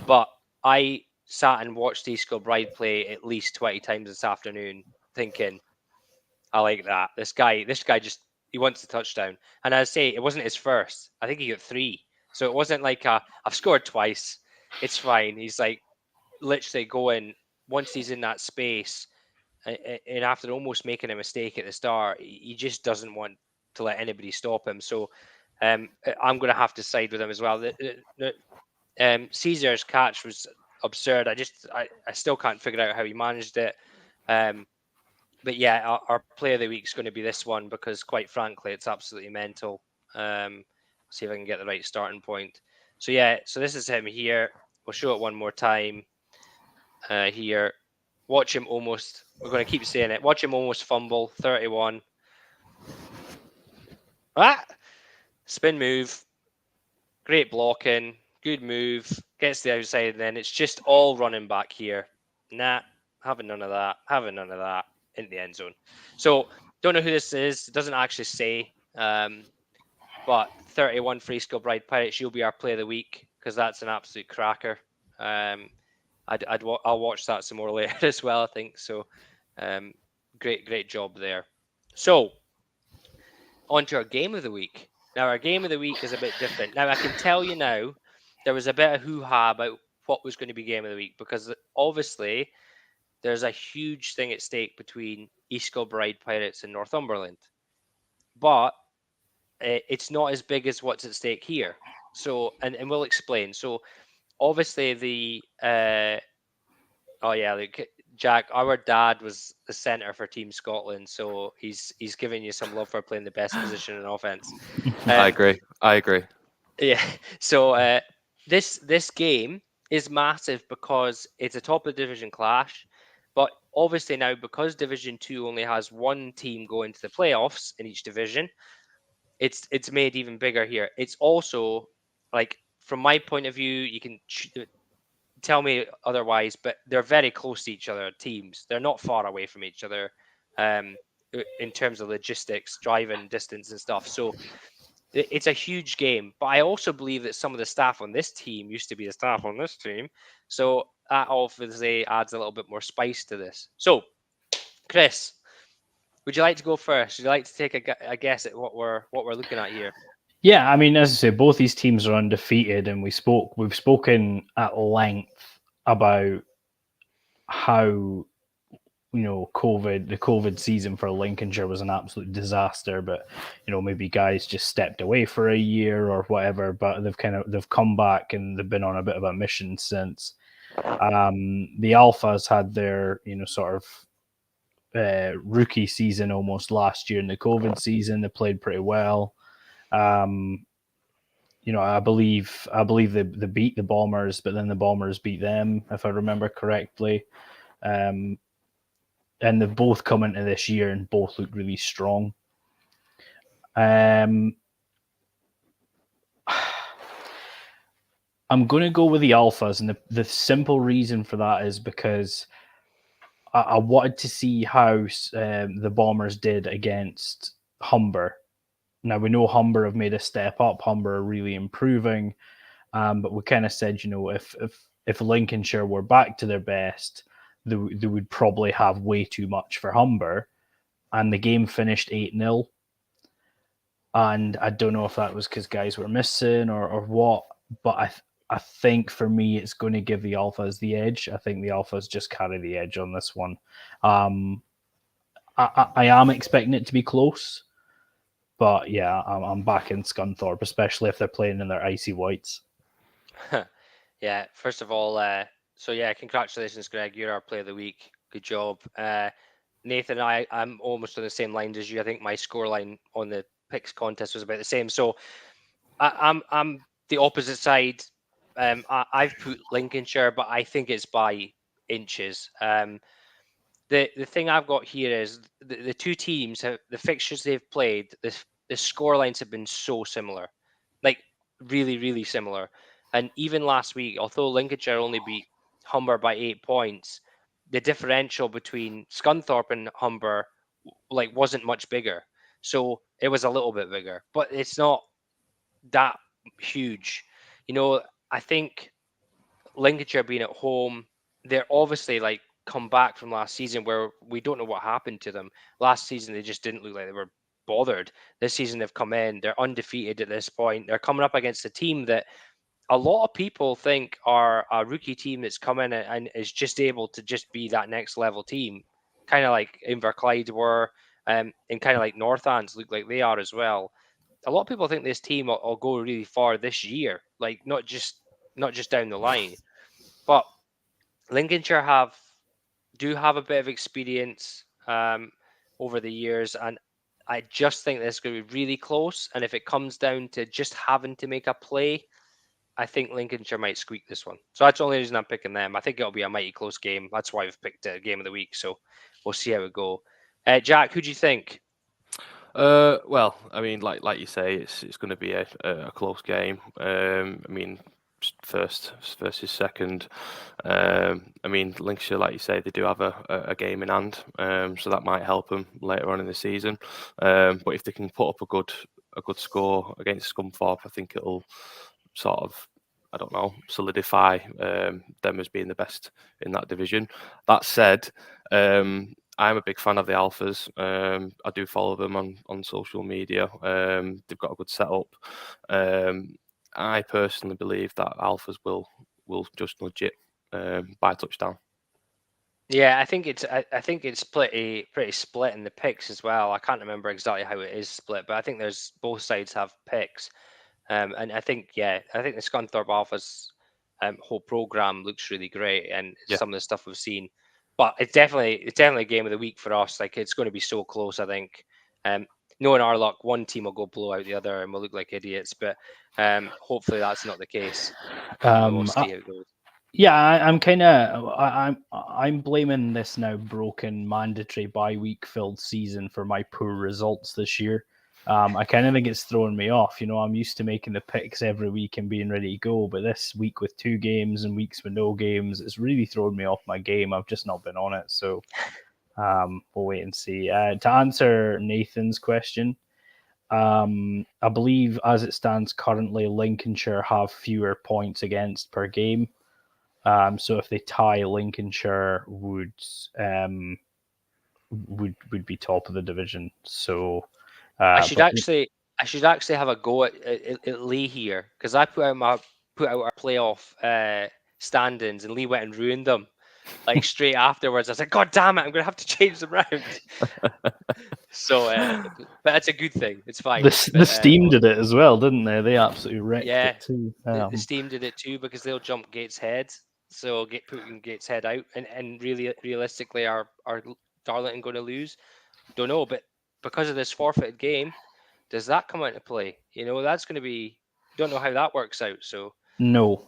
But I sat and watched East Kilbride play at least 20 times this afternoon, thinking, I like that. This guy just he wants a touchdown. And I say it wasn't his first. I think he got 3. So it wasn't like I've scored twice. It's fine. He's like literally going once he's in that space, and after almost making a mistake at the start, he just doesn't want to let anybody stop him. So I'm going to have to side with him as well. Caesar's catch was absurd. I still can't figure out how he managed it. But yeah, our play of the week is going to be this one because, quite frankly, it's absolutely mental. See if I can get the right starting point. So yeah, so this is him here. We'll show it one more time. Here, watch him almost. We're going to keep saying it. Watch him almost fumble. 31. Spin move. Great blocking. Good move. Gets the outside, and then it's just all running back here. Nah, having none of that. Having none of that in the end zone. So don't know who this is. It doesn't actually say. But 31 for East Kilbride Pirates. You'll be our play of the week because that's an absolute cracker. I'll watch that some more later as well, I think. So great job there. So on to our game of the week. Now our game of the week is a bit different. Now I can tell you now there was a bit of hoo-ha about what was going to be game of the week because obviously there's a huge thing at stake between East Kilbride Pirates and Northumberland. But it's not as big as what's at stake here. So and we'll explain. So obviously the Jack, our dad was the centre for Team Scotland, so he's giving you some love for playing the best position in offense. I agree. Yeah. So this game is massive because it's a top of the division clash, but obviously now because Division 2 only has 1 team going to the playoffs in each division, it's made even bigger here. It's also like from my point of view, you can tell me otherwise, but they're very close to each other. Teams, they're not far away from each other, in terms of logistics, driving distance and stuff. So it's a huge game. But I also believe that some of the staff on this team used to be the staff on this team, so that obviously adds a little bit more spice to this. So, Chris, would you like to go first? Would you like to take a guess at what we're looking at here? Yeah, I mean, as I say, both these teams are undefeated, and we've spoken at length about how the COVID season for Lincolnshire was an absolute disaster, but maybe guys just stepped away for a year or whatever, but they've come back and they've been on a bit of a mission since. The Alphas had their sort of rookie season almost last year in the COVID season. They played pretty well. I believe they beat the Bombers, but then the Bombers beat them, if I remember correctly. And they've both come into this year and both look really strong. I'm going to go with the Alphas, and the simple reason for that is because I wanted to see how the Bombers did against Humber. Now, we know Humber have made a step up. Humber are really improving, but we kind of said, if Lincolnshire were back to their best, they would probably have way too much for Humber, and the game finished 8-0. And I don't know if that was because guys were missing or what, but I think for me it's going to give the Alphas the edge. I think the Alphas just carry the edge on this one. I am expecting it to be close, but yeah, I'm back in Scunthorpe, especially if they're playing in their icy whites. Yeah, first of all, so yeah, congratulations, Greg. You're our player of the week. Good job. Nathan, I'm almost on the same lines as you. I think my scoreline on the picks contest was about the same. So I'm the opposite side. I've put Lincolnshire, but I think it's by inches. The thing I've got here is the two teams have the fixtures they've played. The score lines have been so similar, like really, really similar. And even last week, although Lincolnshire only beat Humber by 8 points, the differential between Scunthorpe and Humber wasn't much bigger. So it was a little bit bigger, but it's not that huge. I think Lincolnshire being at home, they're obviously come back from last season where we don't know what happened to them. Last season they just didn't look like they were bothered. This season they've come in, they're undefeated at this point. They're coming up against a team that a lot of people think are a rookie team that's come in and is just able to just be that next level team, kind of like Inverclyde were, and kind of like Northants look like they are as well. A lot of people think this team will go really far this year, not just down the line. But Lincolnshire do have a bit of experience over the years, and I just think this is going to be really close. And if it comes down to just having to make a play, I think Lincolnshire might squeak this one. So that's the only reason I'm picking them. I think it'll be a mighty close game. That's why we've picked a game of the week. So we'll see how it go. Jack, who do you think? Well, I mean, like you say, it's going to be a close game. I mean, first versus second. I mean, Lincolnshire, like you say, they do have a game in hand, so that might help them later on in the season. But if they can put up a good score against Scunthorpe, I think it'll sort of, I don't know, solidify them as being the best in that division. That said, I'm a big fan of the Alphas. I do follow them on social media. They've got a good setup. I personally believe that Alphas will just nudge it by a touchdown. Yeah, I think it's pretty split in the picks as well. I can't remember exactly how it is split, but I think there's both sides have picks. And I think the Scunthorpe Alphas whole program looks really great, and Yeah. some of the stuff we've seen. But it's definitely a game of the week for us. It's going to be so close. I think. Knowing our luck, one team will go blow out the other, and we'll look like idiots. But hopefully that's not the case. We'll see how it goes. Yeah, I'm blaming this now broken mandatory bye week filled season for my poor results this year. I kind of think it's throwing me off. I'm used to making the picks every week and being ready to go, but this week with 2 games and weeks with no games, it's really thrown me off my game. I've just not been on it, so we'll wait and see. To answer Nathan's question, I believe as it stands currently, Lincolnshire have fewer points against per game. So if they tie, Lincolnshire would be top of the division. So I should actually have a go at Lee here, because I put out our playoff standings, and Lee went and ruined them like straight afterwards. I was like, God damn it, I'm gonna have to change them round. So, but that's a good thing. It's fine. The Steam did it as well, didn't they? They absolutely wrecked it too. The Steam did it too, because they'll jump Gateshead, so putting Gateshead out, and really realistically, are Darlington going to lose? Don't know, but because of this forfeited game, does that come into play? That's going to be. Don't know how that works out. So no,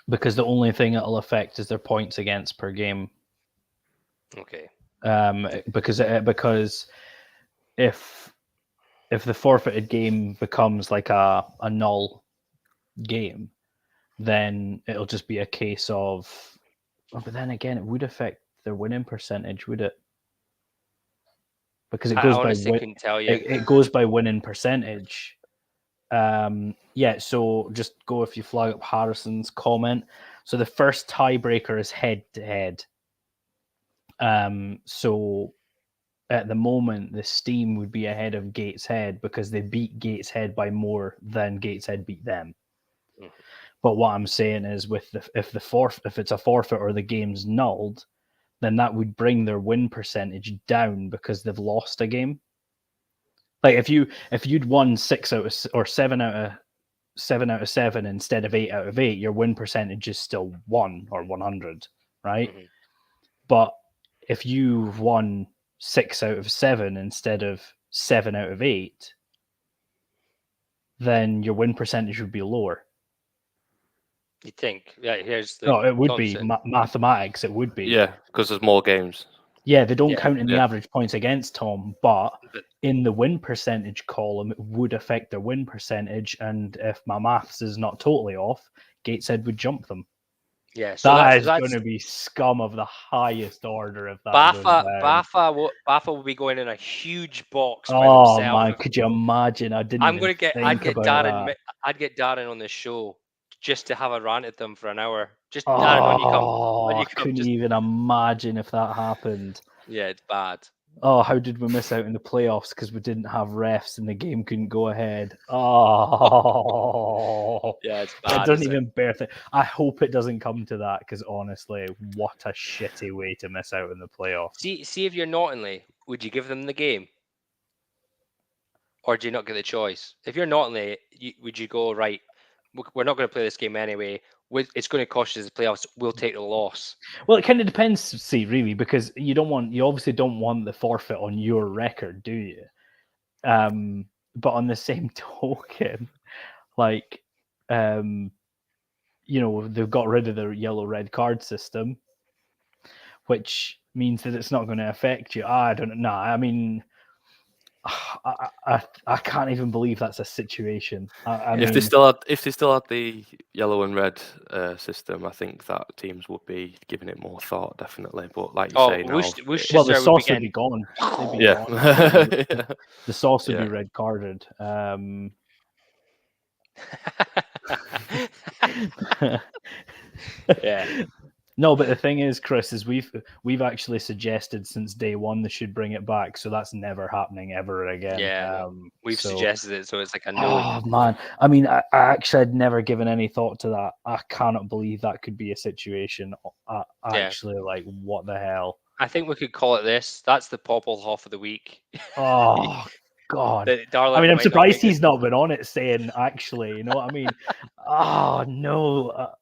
because the only thing it'll affect is their points against per game. Okay. Because if the forfeited game becomes like a null game, then it'll just be a case of. Oh, but then again, it would affect their winning percentage, would it? Because it goes it goes by winning percentage. So just go if you flag up Harrison's comment. So the first tiebreaker is head to head. So at the moment, the Steam would be ahead of Gateshead because they beat Gateshead by more than Gateshead beat them. Mm-hmm. But what I'm saying is, if it's a forfeit or the game's nulled, then that would bring their win percentage down because they've lost a game. Like if you'd won 7 out of 7 instead of 8 out of 8, your win percentage is still 1 or 100, right? Mm-hmm. But if you've won 6 out of 7 instead of 7 out of 8, then your win percentage would be lower. You think? Yeah, here's the. No, it would be mathematics. It would be. Yeah, because there's more games. Yeah, they don't count in the average points against Tom, but in the win percentage column, it would affect their win percentage. And if my maths is not totally off, Gateshead would jump them. Yeah, so that's going to be scum of the highest order if that goes down. Baffa will be going in a huge box. Oh man, could you imagine? I'd get Darren. I'd get Darren on the show just to have a rant at them for an hour. Just Darren, on you come. I couldn't even imagine if that happened. Yeah, it's bad. Oh, how did we miss out in the playoffs because we didn't have refs and the game couldn't go ahead? Oh, yeah, it's bad. I don't even bear it. I hope it doesn't come to that because honestly, what a shitty way to miss out in the playoffs. See if you're Nottingham, would you give them the game? Or do you not get the choice? If you're Nottingham, would you go, right, we're not going to play this game anyway. It's going to cost us the playoffs. We'll take the loss. Well, it kind of depends, really, because you obviously don't want the forfeit on your record, do you? But on the same token, like, they've got rid of the yellow-red card system, which means that it's not going to affect you. I don't know. I mean, I can't even believe that's a situation. If they still had the yellow and red system, I think that teams would be giving it more thought, definitely. But like you say now, the sauce would be gone. Yeah, the sauce would be red carded. Yeah. No, but the thing is, Chris, is we've actually suggested since day one they should bring it back, so that's never happening ever again. Yeah, we've suggested it, so it's like a no. Oh man, I mean, I actually had never given any thought to that. I cannot believe that could be a situation. Actually, like, what the hell? I think we could call it this. That's the Popple-Hoff of the week. Oh God! I mean, I'm surprised he's not been on it saying, actually, you know what I mean? Oh no.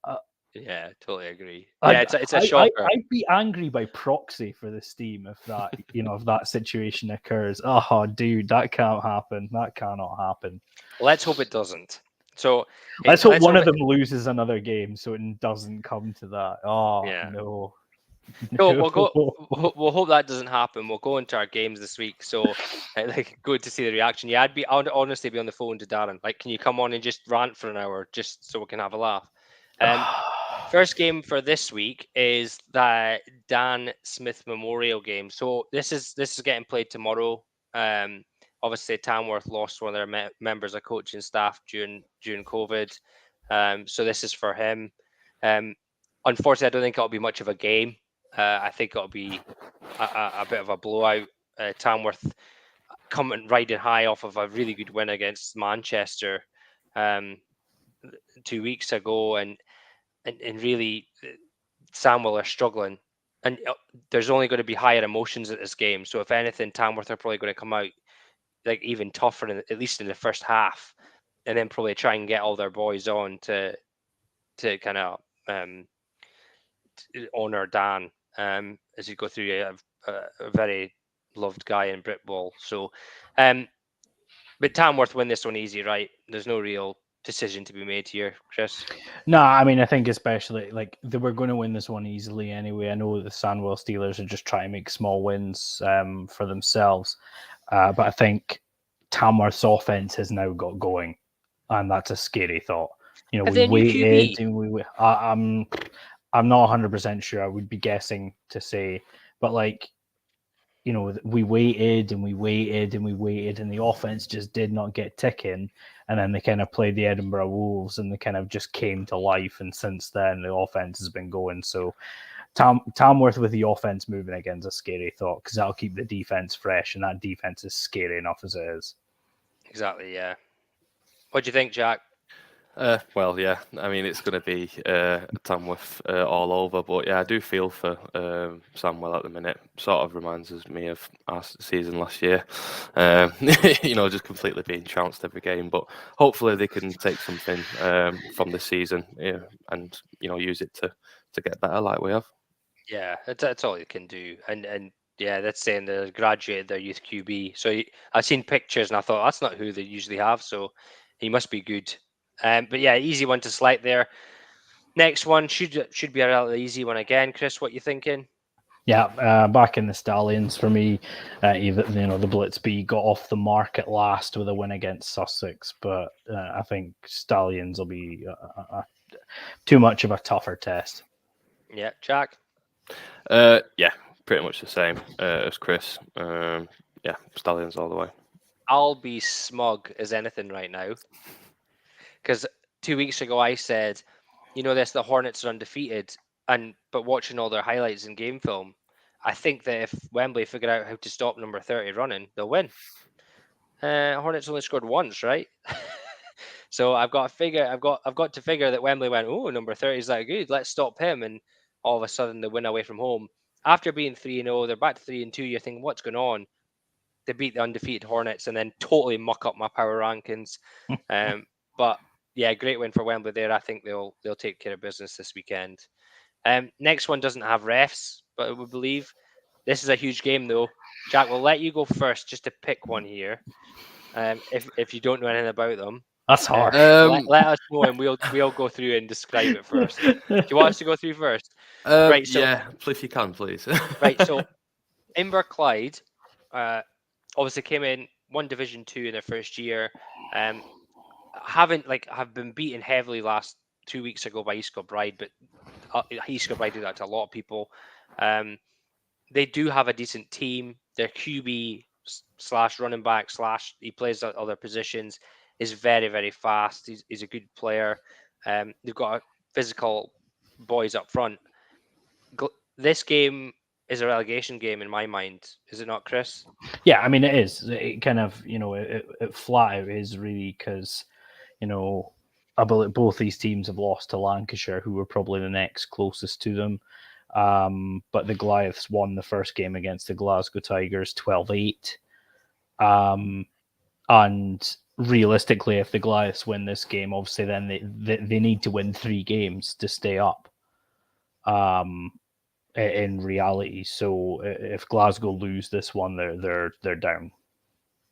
Yeah, totally agree. Yeah, it's a shocker. I'd be angry by proxy for this team if that if that situation occurs. Oh, dude, that can't happen. That cannot happen. Let's hope it doesn't. So let's hope one of them loses another game so it doesn't come to that. Oh yeah. No. No, we'll hope that doesn't happen. We'll go into our games this week. So, like, good to see the reaction. Yeah, I'd honestly be on the phone to Darren. Like, can you come on and just rant for an hour just so we can have a laugh? First game for this week is the Dan Smith Memorial game. So this is getting played tomorrow. Obviously Tamworth lost one of their members of coaching staff during COVID. So this is for him. Unfortunately, I don't think it'll be much of a game. I think it'll be a bit of a blowout. Tamworth coming riding high off of a really good win against Manchester 2 weeks ago, and really Samuel are struggling, and there's only going to be higher emotions at this game. So if anything, Tamworth are probably going to come out like even tougher, at least in the first half, and then probably try and get all their boys on to kind of honor Dan as you go through a very loved guy in Britball. So, but Tamworth win this one easy, right? There's no real decision to be made here, Chris. No, I mean, I think especially like they were going to win this one easily anyway. I know the Sandwell Steelers are just trying to make small wins for themselves, but I think Tamworth's offense has now got going, and that's a scary thought. You know, we waited and I'm not 100% sure. I would be guessing to say, but like, you know, we waited and we waited and we waited, and the offense just did not get ticking. And then they kind of played the Edinburgh Wolves, and they kind of just came to life. And since then, the offense has been going. So Tamworth with the offense moving again is a scary thought, because that'll keep the defense fresh, and that defense is scary enough as it is. Exactly, yeah. What do you think, Jack? Well, yeah, I mean, it's going to be Tamworth all over, but yeah, I do feel for Samuel at the minute. Sort of reminds me of our season last year, you know, just completely being trounced every game. But hopefully they can take something from this season, and you know, use it to get better like we have. Yeah, that's all you can do, and yeah, that's saying they graduated their youth QB. So I've seen pictures and I thought that's not who they usually have. So he must be good. But yeah, easy one to select there. Next one should be a relatively easy one again. Chris, what you thinking? Yeah, back in the Stallions for me. Even the Blitzby got off the mark at last with a win against Sussex, but I think Stallions will be too much of a tougher test. Yeah, Jack. Yeah, pretty much the same as Chris. Yeah, Stallions all the way. I'll be smug as anything right now, because 2 weeks ago I said, the Hornets are undefeated, but watching all their highlights in game film, I think that if Wembley figure out how to stop number 30 running, they'll win. Hornets only scored once, right? So I've got to figure that Wembley went, oh, number 30 is that good, let's stop him, and all of a sudden they win away from home. After being 3-0, they're back to 3-2. You're thinking, what's going on? They beat the undefeated Hornets and then totally muck up my power rankings. But yeah, great win for Wembley there. I think they'll take care of business this weekend. Next one doesn't have refs, but I would believe this is a huge game though. Jack, we'll let you go first just to pick one here. If you don't know anything about them, that's hard. Let us know and we'll go through and describe it first. Do you want us to go through first? Right. So, yeah, if you can, please. Right. So, Inverclyde, obviously came in won Division 2 in their first year. Have been beaten heavily last 2 weeks ago by East Kilbride, but East Kilbride do that to a lot of people. They do have a decent team. Their QB / running back / he plays at other positions is very, very fast. He's a good player. They've got physical boys up front. This game is a relegation game in my mind, is it not, Chris? Yeah, I mean it is. It kind of it flat out is really, because I believe both these teams have lost to Lancashire, who were probably the next closest to them. But the Goliaths won the first game against the Glasgow Tigers 12-8. And realistically, if the Goliaths win this game, obviously then they need to win 3 games to stay up. In reality, so if Glasgow lose this one, they're down.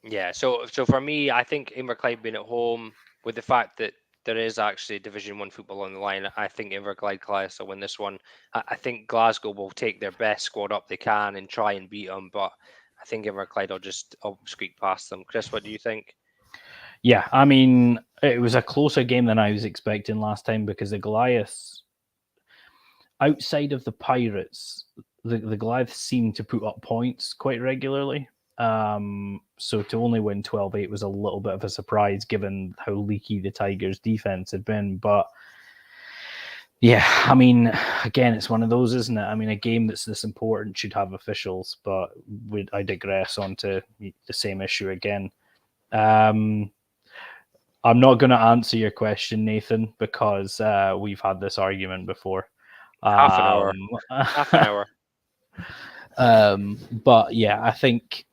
Yeah. So for me, I think Inverclyde being at home, with the fact that there is actually Division 1 football on the line. I think Inverclyde Goliaths will win this one. I think Glasgow will take their best squad up they can and try and beat them, but I think Inverclyde will squeak past them. Chris, what do you think? Yeah, I mean, it was a closer game than I was expecting last time because the Goliaths, outside of the Pirates, the Goliaths seem to put up points quite regularly. So to only win 12-8 was a little bit of a surprise given how leaky the Tigers' defense had been. But yeah, I mean, again, it's one of those, isn't it? I mean, a game that's this important should have officials, but I digress onto the same issue again. I'm not going to answer your question, Nathan, because we've had this argument before. Half an hour. Half an hour. But yeah, I think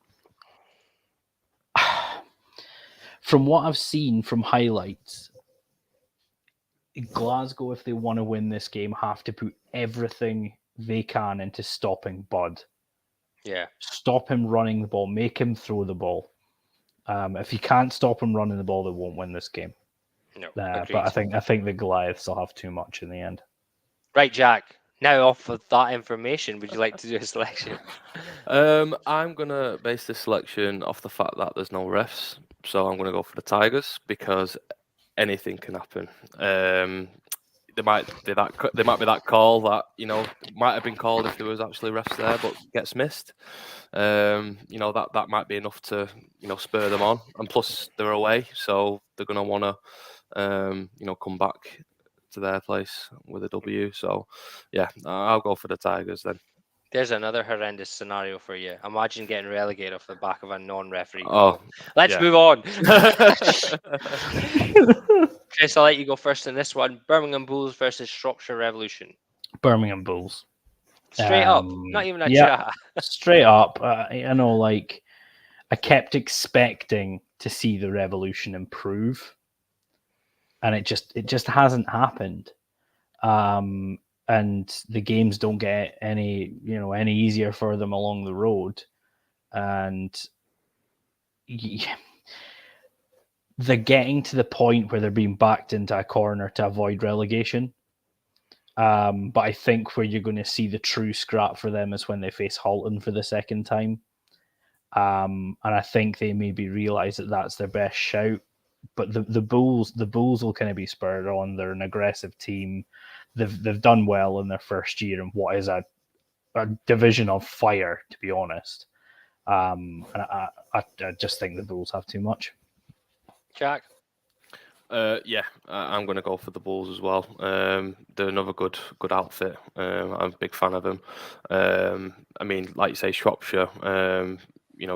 from what I've seen from highlights, Glasgow, if they want to win this game, have to put everything they can into stopping Bud. Yeah. Stop him running the ball, make him throw the ball. If you can't stop him running the ball, they won't win this game. No, but I think the Goliaths will have too much in the end. Right, Jack. Now, off of that information, would you like to do a selection? I'm gonna base this selection off the fact that there's no refs, so I'm gonna go for the Tigers because anything can happen. There might be that call that might have been called if there was actually refs there, but gets missed. That might be enough to spur them on, and plus they're away, so they're gonna want to come back to their place with a W. So yeah, I'll go for the Tigers then. There's another horrendous scenario for you. Imagine getting relegated off the back of a non-referee call. Oh, let's move on. Chris, I'll let you go first in this one. Birmingham Bulls versus Shropshire Revolution. Birmingham Bulls. Straight up, not even a chat. Straight up. I know, I kept expecting to see the Revolution improve, and it just hasn't happened. And the games don't get any easier for them along the road, and they're getting to the point where they're being backed into a corner to avoid relegation. But I think where you're going to see the true scrap for them is when they face Halton for the second time. And I think they maybe realise that that's their best shout. But the Bulls will kind of be spurred on. They're an aggressive team. They've done well in their first year in what is a division of fire, to be honest. And I just think the Bulls have too much. Jack? I'm going to go for the Bulls as well. They're another good outfit. I'm a big fan of them. I mean, like you say, Shropshire,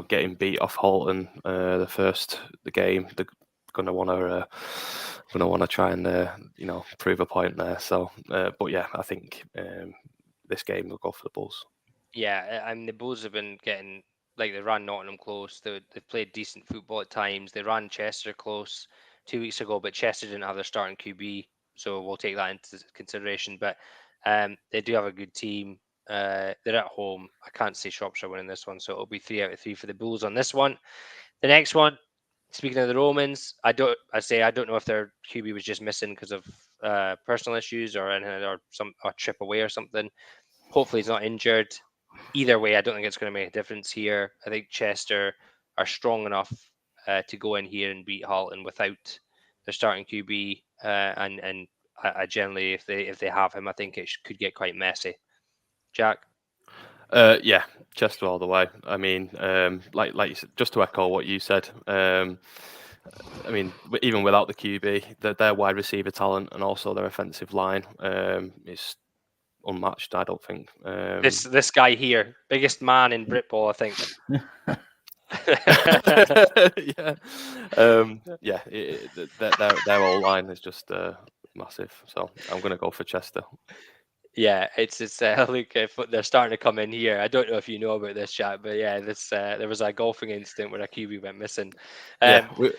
getting beat off Halton the game, they're going to want to try and prove a point there. So, but yeah, I think this game will go for the Bulls. Yeah, I mean the Bulls have been getting they ran Nottingham close. They've played decent football at times. They ran Chester close 2 weeks ago, but Chester didn't have their starting QB, so we'll take that into consideration. But they do have a good team. They're at home. I can't see Shropshire winning this one, so it'll be 3 out of 3 for the Bulls on this one. The next one, speaking of the Romans, I don't know if their QB was just missing because of personal issues or anything, or a trip away or something. Hopefully he's not injured. Either way, I don't think it's going to make a difference here. I think Chester are strong enough to go in here and beat Halton without their starting QB. And I generally, if they have him, I think it could get quite messy. Jack? Yeah, Chester all the way. I mean, like you said, just to echo what you said. I mean, even without the QB, their wide receiver talent and also their offensive line is unmatched. I don't think this guy here, biggest man in Britball, I think. Their whole line is just massive. So I'm going to go for Chester. Yeah, it's look, they're starting to come in here. I don't know if you know about this, chat, but yeah, there was a golfing incident where a QB went missing.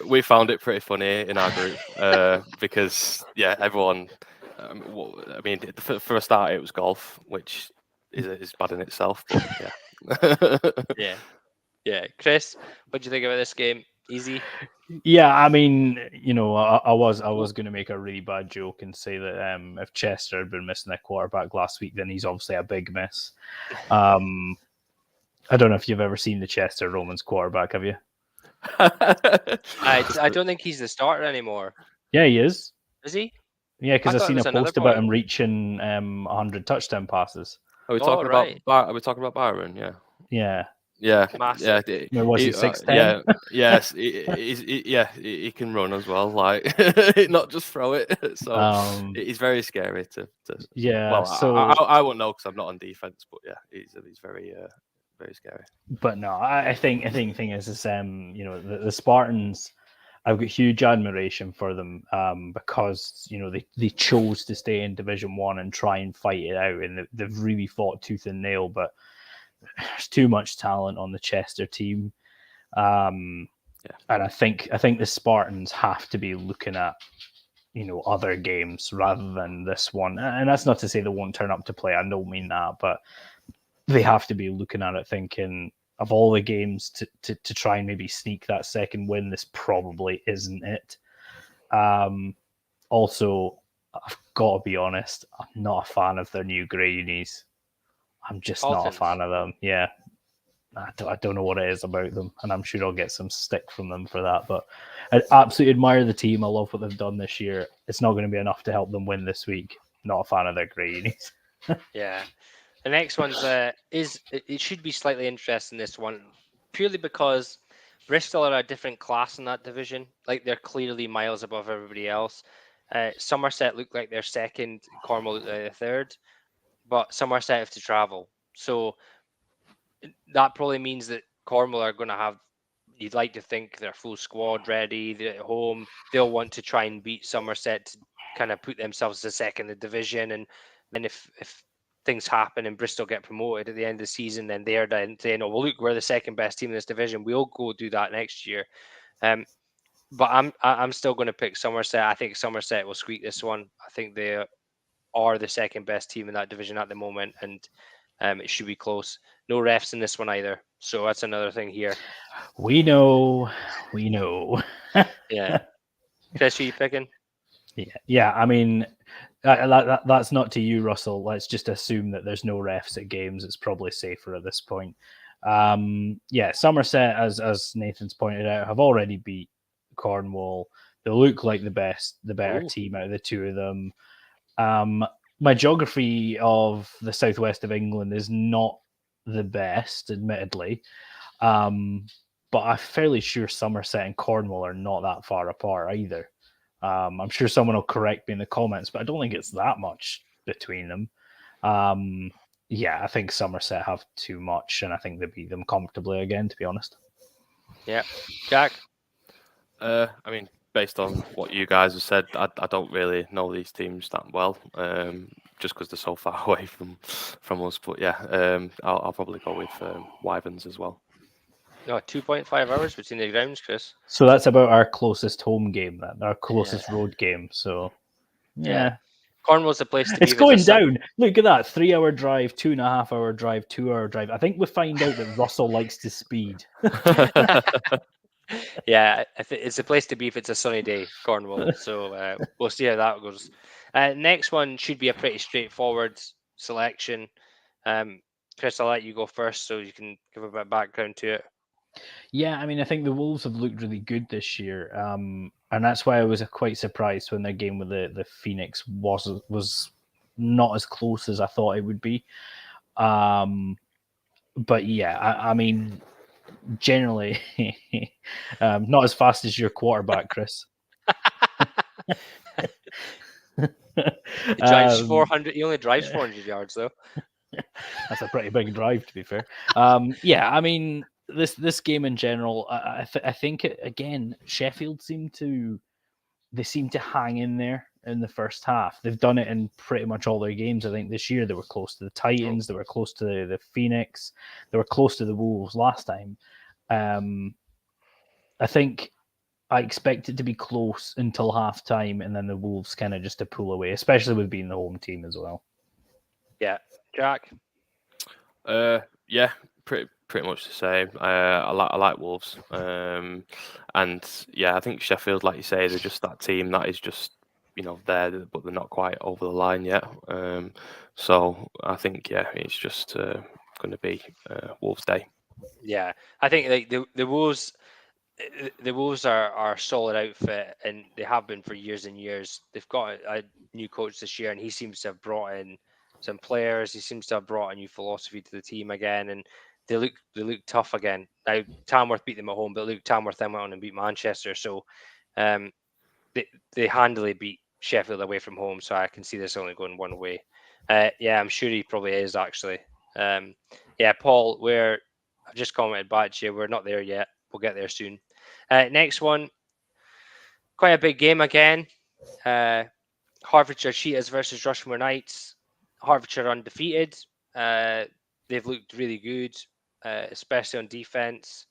We found it pretty funny in our group because everyone. I mean, for a start, it was golf, which is bad in itself. But yeah. Yeah. Chris, what do you think about this game? Easy. Yeah, I mean, I was going to make a really bad joke and say that if Chester had been missing their quarterback last week, then he's obviously a big miss. I don't know if you've ever seen the Chester Romans quarterback, have you? I don't think he's the starter anymore. Yeah, he is. Is he? Yeah, because I I've thought it seen a was another post about boy. him reaching 100 touchdown passes. Are we Oh, talking right. about? Are we talking about Byron? Yeah. Yeah. Yeah, Massive. Where was he, 6'10"? Yes, he can run as well, like not just throw it. So he's very scary to. Yeah. Well, So I won't know because I'm not on defense, but yeah, he's very very scary. But no, I think the thing is the Spartans. I've got huge admiration for them because they chose to stay in Division 1 and try and fight it out, and they've really fought tooth and nail. But there's too much talent on the Chester team, and I think the Spartans have to be looking at other games rather than this one. And that's not to say they won't turn up to play. I don't mean that, but they have to be looking at it thinking, of all the games to try and maybe sneak that second win, this probably isn't it. Also, I've got to be honest, I'm not a fan of their new grey unis. I'm just not a fan of them. Yeah. I don't know what it is about them, and I'm sure I'll get some stick from them for that. But I absolutely admire the team. I love what they've done this year. It's not going to be enough to help them win this week. Not a fan of their grey unis. Yeah. The next one's it should be slightly interesting, this one, purely because Bristol are a different class in that division. Like, they're clearly miles above everybody else. Somerset look like they're second, Cornwall third, but Somerset have to travel. So that probably means that Cornwall are going to have, you'd like to think, their full squad ready. They're at home. They'll want to try and beat Somerset to kind of put themselves as second in the division. And then if things happen and Bristol get promoted at the end of the season, then they're then saying, "Oh, well, look, we're the second best team in this division. We'll go do that next year." But I'm still going to pick Somerset. I think Somerset will squeak this one. I think they are the second best team in that division at the moment, and it should be close. No refs in this one either, so that's another thing here. We know. Yeah, Chris, who you picking? Yeah. I mean, that's not to you, Russell. Let's just assume that there's no refs at games. It's probably safer at this point. Somerset, as Nathan's pointed out, have already beat Cornwall. They look like the better team out of the two of them. My geography of the southwest of England is not the best, admittedly, but I'm fairly sure Somerset and Cornwall are not that far apart either. I'm sure someone will correct me in the comments, but I don't think it's that much between them. I think Somerset have too much, and I think they beat them comfortably again, to be honest. Yeah. Jack? I mean, based on what you guys have said, I don't really know these teams that well, just because they're so far away from us. But yeah, I'll probably go with Wyverns as well. No, 2.5 hours between the grounds, Chris. So that's about our closest home game, then, our closest road game. So, yeah. Cornwall's the place to be. It's going down. Look at that. 3 hour drive, 2.5 hour drive, 2 hour drive. I think we find out that Russell likes to speed. Yeah, it's a place to be if it's a sunny day, Cornwall. So we'll see how that goes. Next one should be a pretty straightforward selection. Chris, I'll let you go first so you can give a bit of background to it. Yeah, I mean, I think the Wolves have looked really good this year, and that's why I was quite surprised when their game with the Phoenix was not as close as I thought it would be. But yeah, I mean, generally, not as fast as your quarterback, Chris. He drives 400. He only drives 400 yards, though. That's a pretty big drive, to be fair. I mean, this game in general, I think again, Sheffield seem to hang in there in the first half. They've done it in pretty much all their games. I think this year they were close to the Titans, they were close to the Phoenix, they were close to the Wolves last time. I think I expect it to be close until half time, and then the Wolves kind of just to pull away, especially with being the home team as well. Yeah, Jack. Yeah, pretty much the same. I like Wolves, and yeah, I think Sheffield, like you say, they're just that team that is just there, but they're not quite over the line yet. So I think it's just going to be Wolves' day. Yeah, I think like the Wolves. The Wolves are a solid outfit, and they have been for years and years. They've got a new coach this year, and he seems to have brought in some players. He seems to have brought a new philosophy to the team again, and they look tough again. Now Tamworth beat them at home, but Tamworth then went on and beat Manchester, so um, they handily beat Sheffield away from home. So I can see this only going one way. Yeah, I'm sure he probably is actually. Yeah, Paul, I've just commented back to you. We're not there yet. We'll get there soon. Next one, quite a big game again. Hertfordshire Cheetahs versus Rushmore Knights. Hertfordshire undefeated. They've looked really good, especially on defense.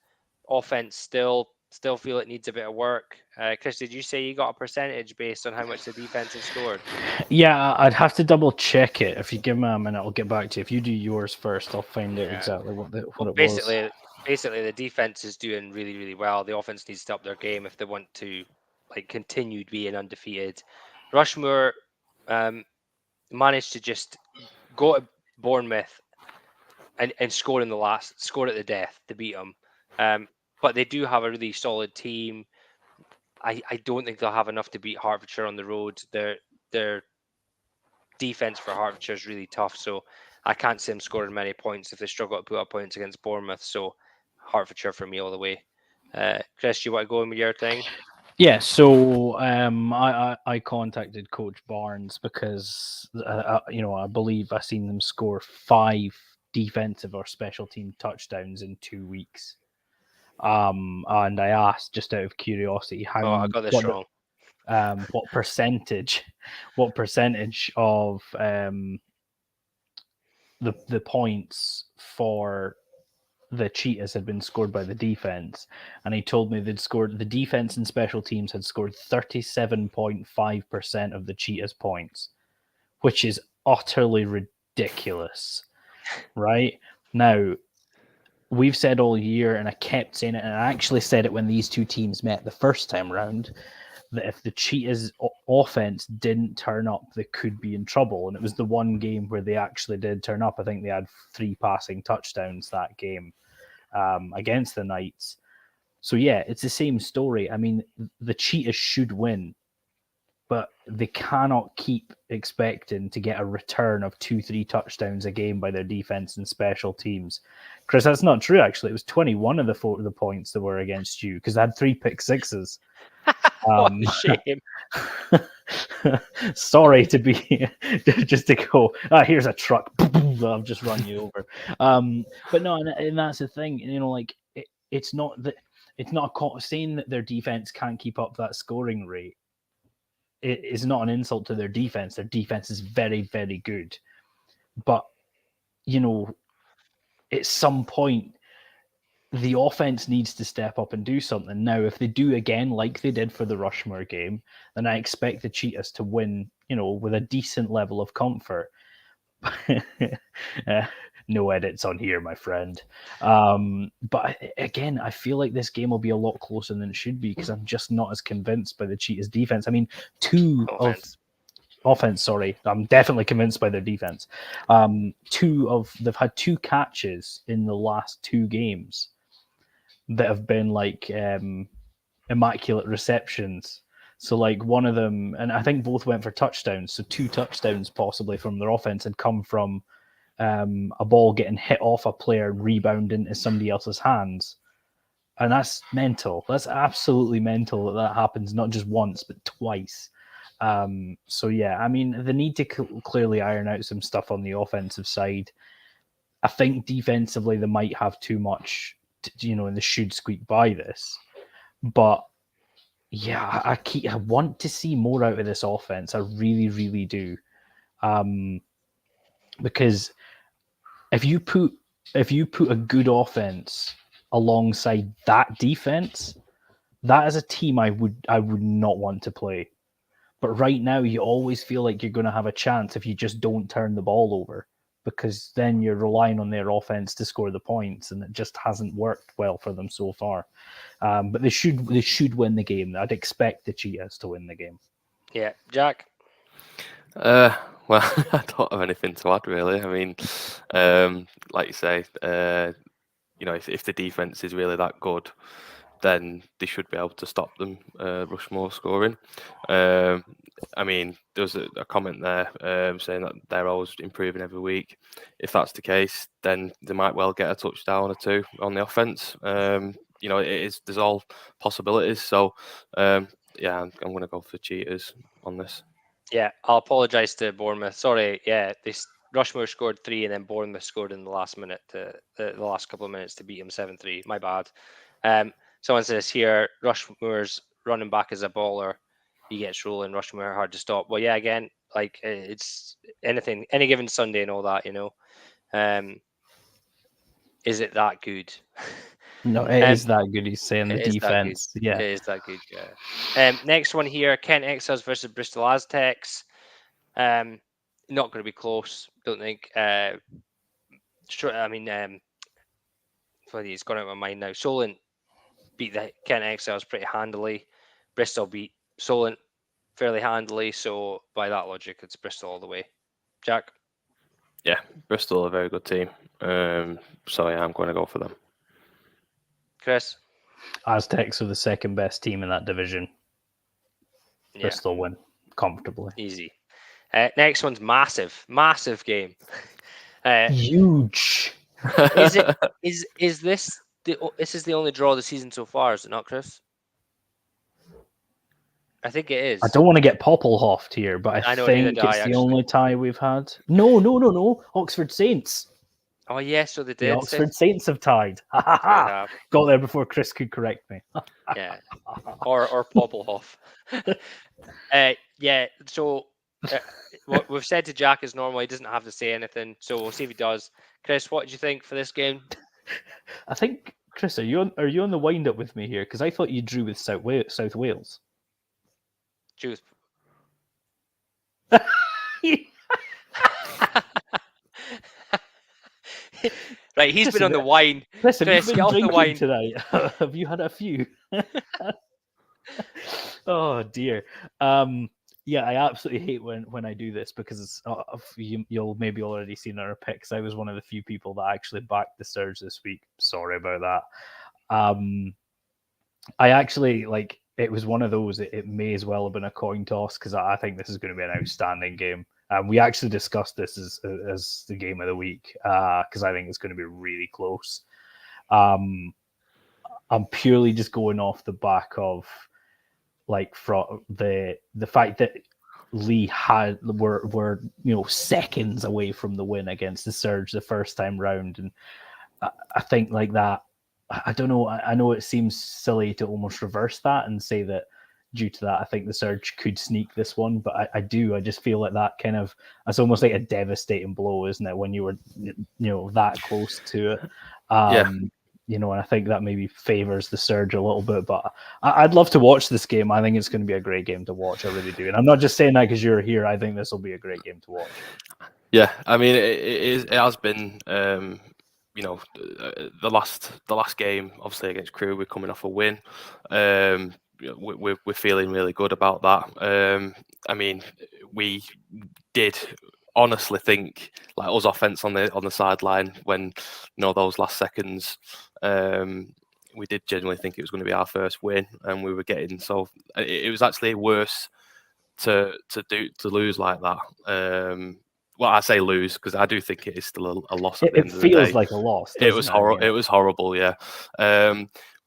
Offense still feel it needs a bit of work. Chris, did you say you got a percentage based on how much the defense has scored? Yeah, I'd have to double check it. If you give me a minute, I'll get back to you. If you do yours first, I'll find out exactly what it was. Basically, the defense is doing really, really well. The offense needs to up their game if they want to continue being undefeated. Rushmore managed to just go to Bournemouth and score at the death to beat them. But they do have a really solid team. I don't think they'll have enough to beat Hertfordshire on the road. Their defense for Hertfordshire is really tough, so I can't see them scoring many points if they struggle to put up points against Bournemouth. So Hertfordshire for me all the way. Chris, you want to go in with your thing? Yeah, so I contacted Coach Barnes because I believe I seen them score 5 defensive or special team touchdowns in 2 weeks. And I asked just out of curiosity I got this wrong. What percentage of the points for the Cheetahs had been scored by the defense, and he told me the defense and special teams had scored 37.5% of the Cheetahs points, which is utterly ridiculous. Right now, we've said all year, and I kept saying it, and I actually said it when these two teams met the first time round, that if the Cheetahs offense didn't turn up, they could be in trouble. And it was the one game where they actually did turn up. I think they had 3 passing touchdowns that game against the Knights. So yeah, it's the same story. I mean, the Cheetahs should win, but they cannot keep expecting to get a return of 2-3 touchdowns a game by their defense and special teams. Chris, that's not true, actually. It was 21 of the points that were against you because they had 3 pick sixes. What a shame. Sorry to be just to go, here's a truck. I'll just run you over. But no, and that's the thing. It's not saying that their defense can't keep up that scoring rate. It is not an insult to their defense. Their defense is very, very good. But at some point, the offense needs to step up and do something. Now, if they do again, like they did for the Rushmore game, then I expect the Cheetahs to win, with a decent level of comfort. No edits on here, my friend. But again, I feel like this game will be a lot closer than it should be because I'm just not as convinced by the Cheetahs' defense. I mean, offense, sorry. I'm definitely convinced by their defense. They've had 2 catches in the last 2 games that have been immaculate receptions. So one of them, and I think both went for touchdowns. So 2 touchdowns possibly from their offense had come from a ball getting hit off a player, rebound into somebody else's hands. And that's mental. That's absolutely mental that happens not just once, but twice. So yeah, I mean, they need to clearly iron out some stuff on the offensive side. I think defensively they might have too much, and they should squeak by this. But yeah, I want to see more out of this offense. I really, really do. Because if you put a good offense alongside that defense, that is a team I would not want to play. But right now, you always feel like you're going to have a chance if you just don't turn the ball over. because then you're relying on their offense to score the points, and it just hasn't worked well for them so far. But they should win the game. I'd expect the Cheetahs to win the game. Yeah, Jack. Well, I don't have anything to add really. I mean, like you say, if the defense is really that good, then they should be able to stop them, Rushmore scoring. I mean, there was a comment there saying that they're always improving every week. If that's the case, then they might well get a touchdown or two on the offense. There's all possibilities. So, I'm going to go for Cheetahs on this. Yeah, I'll apologise to Bournemouth. Sorry, Rushmore scored 3 and then Bournemouth scored in the last minute, the last couple of minutes to beat him 7-3. My bad. Someone says here, Rushmore's running back is a baller. He gets rolling. Rushmore hard to stop. Well, yeah, again, like it's any given Sunday and all that, is it that good? No, it is that good. He's saying the defense. Yeah, it is that good. Yeah. Next one here: Kent Exiles versus Bristol Aztecs. Not going to be close. Don't think. It's gone out of my mind now. Solent beat the Kent Exiles pretty handily. Bristol beat Solent fairly handily. So by that logic, it's Bristol all the way. Jack. Yeah, Bristol are a very good team. So yeah, I'm going to go for them. Chris. Aztecs are the second best team in that division. Yeah. Bristol win comfortably. Easy. Next one's massive game. Huge. Is this the only draw of the season so far? Is it not, Chris? I think it is. I don't want to get Poppelhoffed here, but I think it's the only tie we've had. No. Oxford Saints. Oh yes, so they did. The Oxford Saints have tied. Got there before Chris could correct me. Yeah, or Poppelhoff. Yeah. So what we've said to Jack is normal. He doesn't have to say anything, so we'll see if he does. Chris, what did you think for this game? I think, Chris, are you on the wind up with me here? Because I thought you drew with South Wales. Drew. Right, he's been on the wine. Chris, have you been drinking tonight? Have you had a few? Oh dear. Yeah, I absolutely hate when I do this because you'll maybe already seen our picks. I was one of the few people that actually backed the Surge this week. Sorry about that. I actually it was one of those. It may as well have been a coin toss because I think this is going to be an outstanding game. We actually discussed this as the game of the week because I think it's going to be really close. I'm purely just going off the back of from the fact that Lee were seconds away from the win against the Surge the first time round, and I think that. I don't know. I know it seems silly to almost reverse that and say that due to that, I think the Surge could sneak this one, but I do. I just feel like that's almost like a devastating blow, isn't it? When you were, that close to it. And I think that maybe favors the Surge a little bit, but I'd love to watch this game. I think it's going to be a great game to watch. I really do. And I'm not just saying that because you're here. I think this will be a great game to watch. Yeah. I mean, it has been, the last game, obviously against Crewe, we're coming off a win. We're feeling really good about that. I mean, we did honestly think us offense on the sideline when those last seconds. We did genuinely think it was going to be our first win, and we were getting so it was actually worse to lose like that. Well, I say lose because I do think it is still a loss. It feels like a loss. It was horrible. It was horrible. Yeah.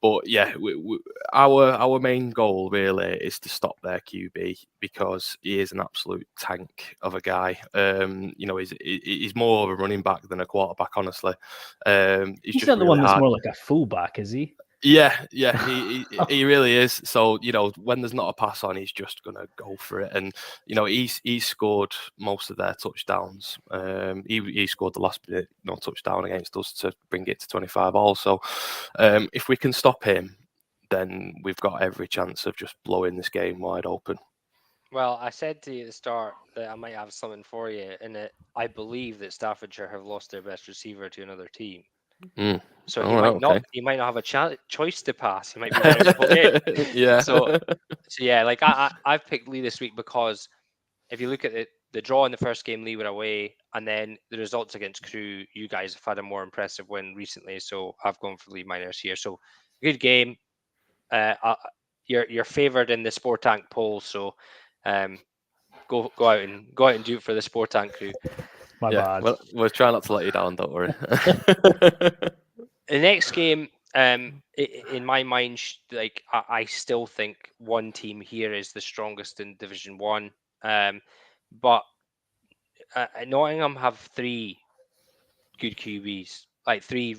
But yeah, our main goal really is to stop their QB because he is an absolute tank of a guy. He's more of a running back than a quarterback, honestly. He's not the one that's more like a fullback, is he? Yeah, he really is. So when there's not a pass on, he's just gonna go for it. And he's scored most of their touchdowns. He scored the last minute touchdown against us to bring it to 25 all. So if we can stop him, then we've got every chance of just blowing this game wide open. Well, I said to you at the start that I might have something for you, and that I believe that Staffordshire have lost their best receiver to another team. Mm. So All right, okay. he might not have a choice to pass. He might be one of the whole game. Yeah. So yeah, like I've picked Lee this week because if you look at the draw in the first game, Lee were away, and then the results against Crew, you guys have had a more impressive win recently. So I've gone for Lee miners here. So good game. You're favoured in the Sport Tank poll, so go out and do it for the Sport Tank Crew. My bad. Well, we'll try not to let you down. Don't worry. The next game, in my mind, like I still think one team here is the strongest in Division One, but Nottingham have three good QBs, like three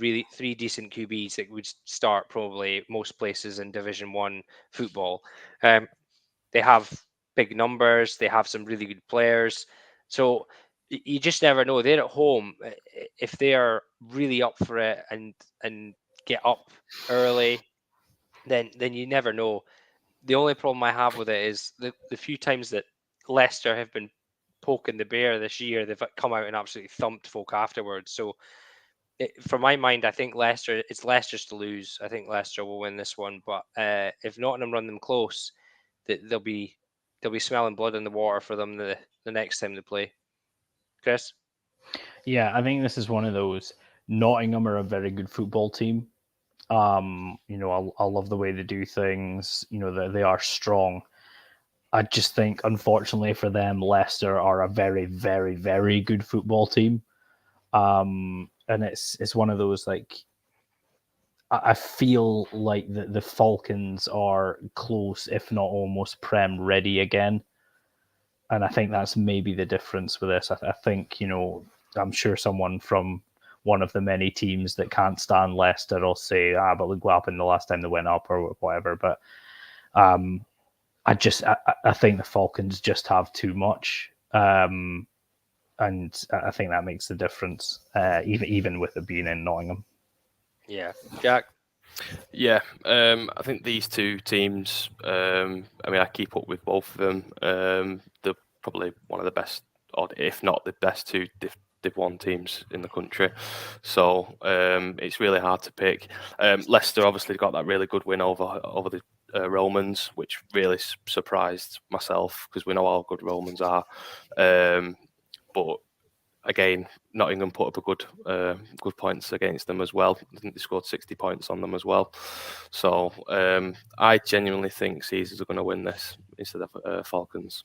decent QBs that would start probably most places in Division One football. They have big numbers. They have some really good players. So you just never know. They're at home. If they are really up for it and get up early, then you never know. The only problem I have with it is the few times that Leicester have been poking the bear this year, they've come out and absolutely thumped folk afterwards. So for my mind, I think it's Leicester's to lose. I think Leicester will win this one. But if Nottingham run them close, they'll be smelling blood in the water for them the next time they play. Chris? Yeah, I think this is one of those. Nottingham are a very good football team. I love the way they do things. They are strong. I just think, unfortunately for them, Leicester are a very, very, very good football team. And it's one of those, like, I feel like the Falcons are close, if not almost Prem ready again. And I think that's maybe the difference with this. I think, I'm sure someone from one of the many teams that can't stand Leicester will say, but look what happened the last time they went up or whatever. But I think the Falcons just have too much. And I think that makes the difference, even with it being in Nottingham. Yeah. Jack? Yeah, I think these two teams, I keep up with both of them. They're probably one of the best, or if not the best two Div 1 teams in the country. So it's really hard to pick. Leicester obviously got that really good win over the Romans, which really surprised myself because we know how good Romans are. But again, Nottingham put up a good points against them as well. I think they scored 60 points on them as well. So I genuinely think Caesars are going to win this instead of Falcons.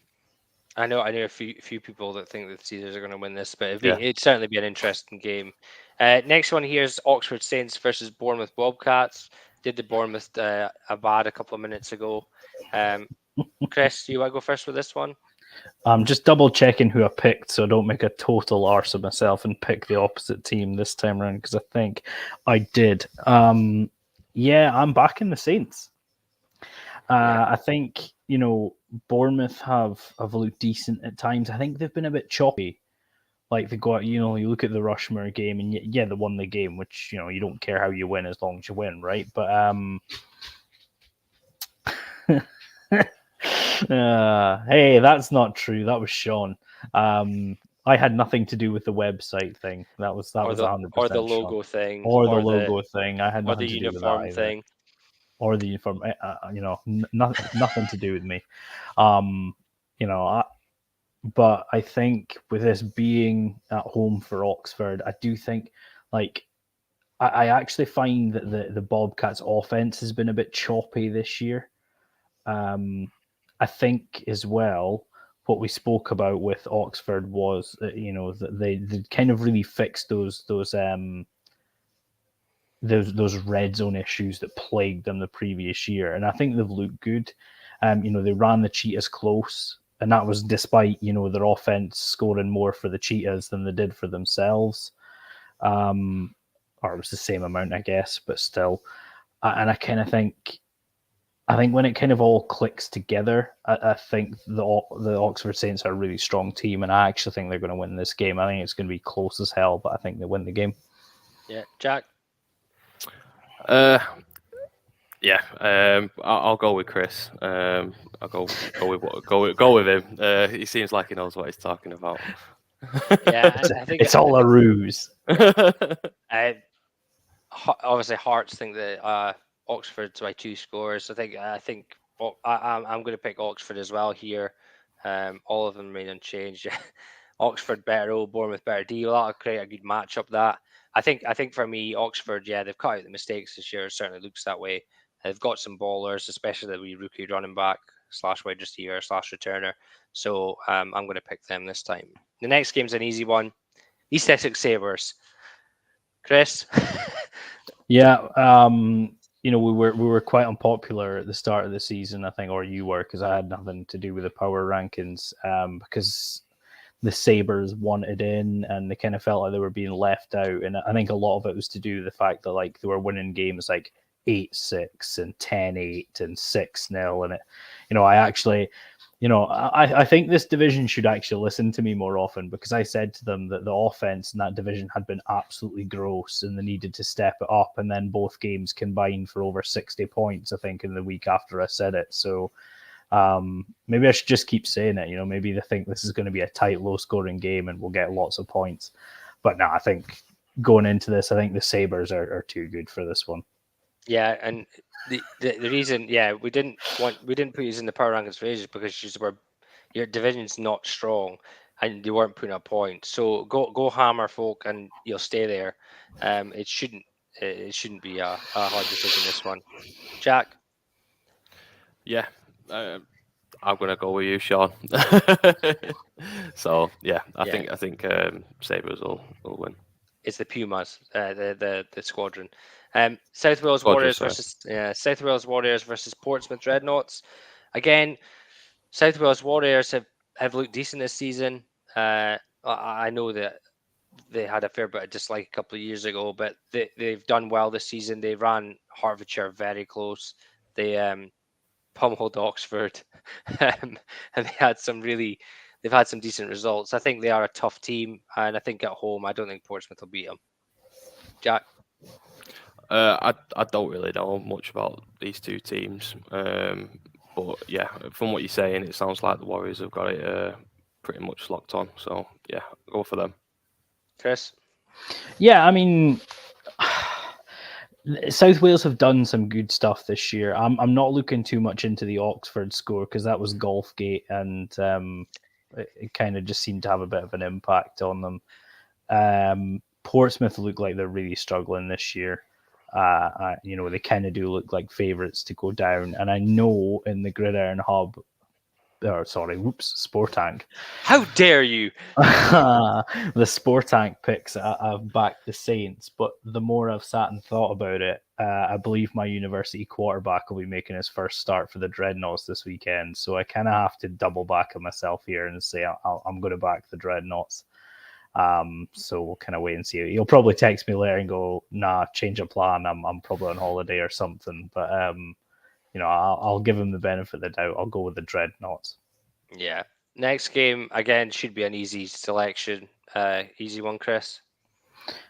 I know a few people that think that Caesars are going to win this, but it'd certainly be an interesting game. Next one here is Oxford Saints versus Bournemouth Bobcats. Did the Bournemouth a bad a couple of minutes ago. Chris, do you want to go first with this one? I'm just double checking who I picked so I don't make a total arse of myself and pick the opposite team this time around because I think I did. Yeah, I'm backing the Saints. I think, Bournemouth have looked decent at times. I think they've been a bit choppy. Like they got, you look at the Rushmore game and they won the game, which, you don't care how you win as long as you win, right? But hey, that's not true. That was Sean. I had nothing to do with the website thing. That was 100%. Or the logo thing. Or the logo thing. I had or nothing the to do with that uniform either. thing. Or the uniform. Nothing to do with me. But I think with this being at home for Oxford, I do think, like, I actually find that the Bobcats' offense has been a bit choppy this year. I think as well, what we spoke about with Oxford was that, that they kind of really fixed those red zone issues that plagued them the previous year, and I think they've looked good. They ran the Cheetahs close, and that was despite their offense scoring more for the Cheetahs than they did for themselves. Or it was the same amount, I guess, but still. And I kind of think, when it kind of all clicks together, I think the Oxford Saints are a really strong team, and I actually think they're going to win this game. I think it's going to be close as hell, but I think they win the game. Yeah, Jack? Yeah, I'll go with Chris. I'll go with him. He seems like he knows what he's talking about. Yeah, I think It's all a ruse. obviously Hearts think that Oxford's by 2 scores. I think I'm going to pick Oxford as well here. All of them remain unchanged. Oxford better O, Bournemouth better D. That'll create a good matchup. That I think for me, Oxford, yeah, they've cut out the mistakes this year. It certainly looks that way. They've got some ballers, especially the wee rookie running back / wide receiver / returner. So I'm going to pick them this time. The next game's an easy one. East Essex Sabres. Chris. Yeah, we were quite unpopular at the start of the season, I think, or you were, because I had nothing to do with the power rankings, because the Sabres wanted in and they kind of felt like they were being left out. And I think a lot of it was to do with the fact that like they were winning games like 8-6 and 10-8 and 6-0. And I actually, I think this division should actually listen to me more often, because I said to them that the offense in that division had been absolutely gross and they needed to step it up. And then both games combined for over 60 points, I think, in the week after I said it. So maybe I should just keep saying it. Maybe they think this is going to be a tight, low-scoring game and we'll get lots of points. But no, I think going into this, I think the Sabres are too good for this one. Yeah, and the reason, we didn't put you in the power rankings for ages because your division's not strong and you weren't putting up points. So go hammer folk and you'll stay there. It shouldn't be a hard decision, this one. Jack. Yeah, I'm gonna go with you, Sean. So yeah, I think Sabres will win. It's the Pumas, the squadron. South Wales Squadron, Warriors sorry. versus Portsmouth Dreadnoughts. Again, South Wales Warriors have looked decent this season. I know that they had a fair bit of dislike a couple of years ago, but they've done well this season. They ran Hertfordshire very close. They pummeled Oxford, and they've had some decent results. I think they are a tough team, and I think at home, I don't think Portsmouth will beat them. Jack. I don't really know much about these two teams, but yeah, from what you're saying, it sounds like the Warriors have got it pretty much locked on. So yeah, go for them. Chris. Yeah, I mean, South Wales have done some good stuff this year. I'm not looking too much into the Oxford score because that was Golfgate, and it kind of just seemed to have a bit of an impact on them. Portsmouth look like they're really struggling this year. They kind of do look like favourites to go down. And I know in the Gridiron Hub, Sportank. How dare you? The Sportank picks, I've backed the Saints, but the more I've sat and thought about it, I believe my university quarterback will be making his first start for the Dreadnoughts this weekend. So I kind of have to double back on myself here and say I'm going to back the Dreadnoughts. So we'll kind of wait and see. He'll probably text me later and go, "Nah, change of plan. I'm probably on holiday or something." But I'll give him the benefit of the doubt. I'll go with the Dreadnoughts. Yeah. Next game again should be an easy selection. Easy one, Chris.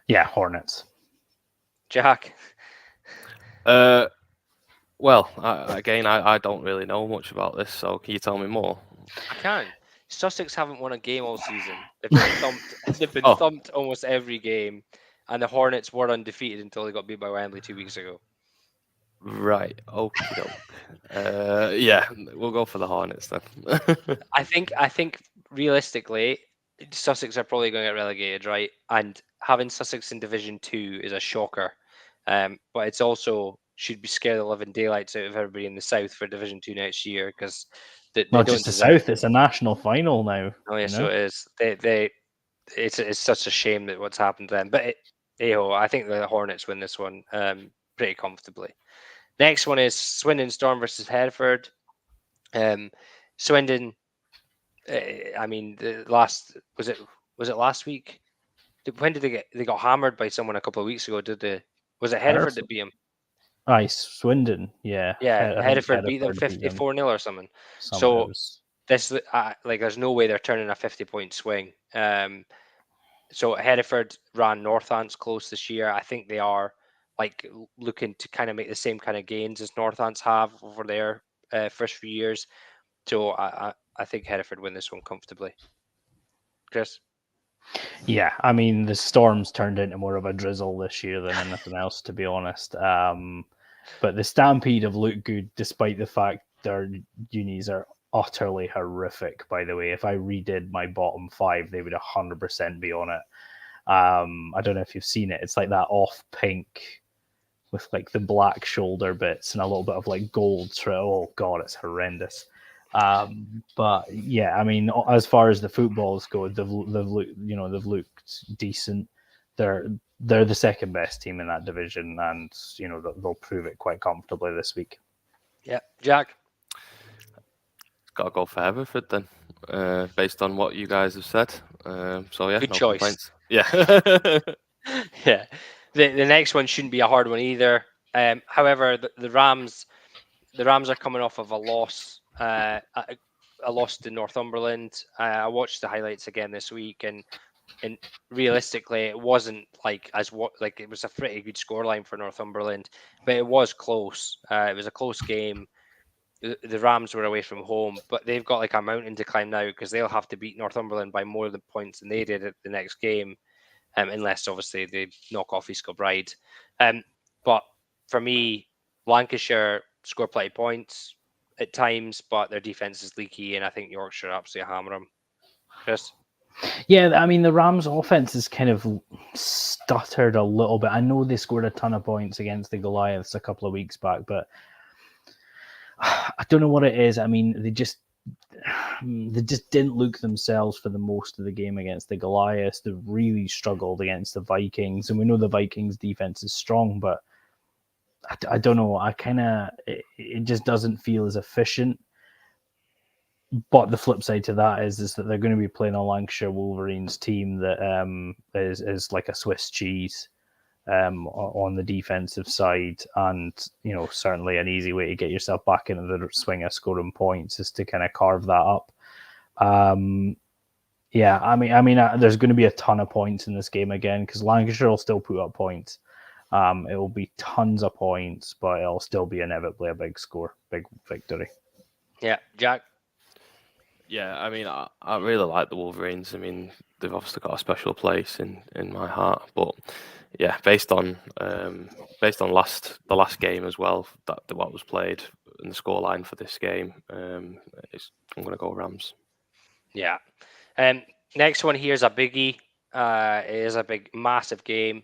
Yeah, Hornets. Jack. Well, I don't really know much about this, so can you tell me more? I can. Sussex haven't won a game all season. They've been thumped. They've been thumped almost every game, and the Hornets were undefeated until they got beat by Wembley 2 weeks ago. Right. Okay. Yeah, we'll go for the Hornets then. I think realistically, Sussex are probably going to get relegated, right? And having Sussex in Division 2 is a shocker. But it's also should be scare the living daylights out of everybody in the South for Division 2 next year, because they Not don't just the deserve. South; it's a national final now. Oh yeah, so it is. It's such a shame that what's happened to them. But I think the Hornets win this one pretty comfortably. Next one is Swindon Storm versus Hereford. Swindon. I mean, the last was it last week? When did they got hammered by someone a couple of weeks ago? Was it Hereford that beat them? Aye, Swindon, yeah. Yeah, Hereford beat them 54-0 or something. So this there's no way they're turning a 50-point swing. So Hereford ran Northants close this year. I think they are like looking to kind of make the same kind of gains as Northants have over their first few years. So I think Hereford win this one comfortably. Chris? Yeah, I mean, the Storms turned into more of a drizzle this year than anything else, to be honest. But the Stampede have looked good, despite the fact their unis are utterly horrific, by the way. If I redid my bottom 5, they would 100% be on it. I don't know if you've seen it. It's like that off pink with like the black shoulder bits and a little bit of like gold. Oh God, it's horrendous. But yeah, I mean, as far as the footballs go, they've looked decent. They're the second best team in that division, and they'll prove it quite comfortably this week. Yeah, Jack. Got to go for Hereford then, based on what you guys have said. So yeah, Good no choice. complaints. Yeah. Yeah. The next one shouldn't be a hard one either. However, the Rams are coming off of a loss, a loss to Northumberland. I watched the highlights again this week, and realistically, it wasn't like it was a pretty good scoreline for Northumberland, but it was close. It was a close game. The Rams were away from home, but they've got like a mountain to climb now because they'll have to beat Northumberland by more than points than they did at the next game, unless obviously they knock off East Kilbride. But for me, Lancashire score plenty of points at times, but their defense is leaky, and I think Yorkshire absolutely hammer them. Chris? Yeah, I mean, the Rams' offense has kind of stuttered a little bit. I know they scored a ton of points against the Goliaths a couple of weeks back, but I don't know what it is. I mean, they just didn't look themselves for the most of the game against the Goliaths. They really struggled against the Vikings, and we know the Vikings' defense is strong, but I don't know. It just doesn't feel as efficient. But the flip side to that is that they're going to be playing a Lancashire Wolverines team that is like a Swiss cheese on the defensive side, and certainly an easy way to get yourself back into the swing of scoring points is to kind of carve that up. Yeah, I mean, there's going to be a ton of points in this game again because Lancashire will still put up points. It will be tons of points, but it'll still be inevitably a big score, big victory. Yeah, Jack. Yeah, I mean, I really like the Wolverines. I mean, they've obviously got a special place in my heart. But yeah, based on the last game as well, that what was played and the scoreline for this game, I'm going to go Rams. Yeah. Next one here is a biggie. It is a massive game.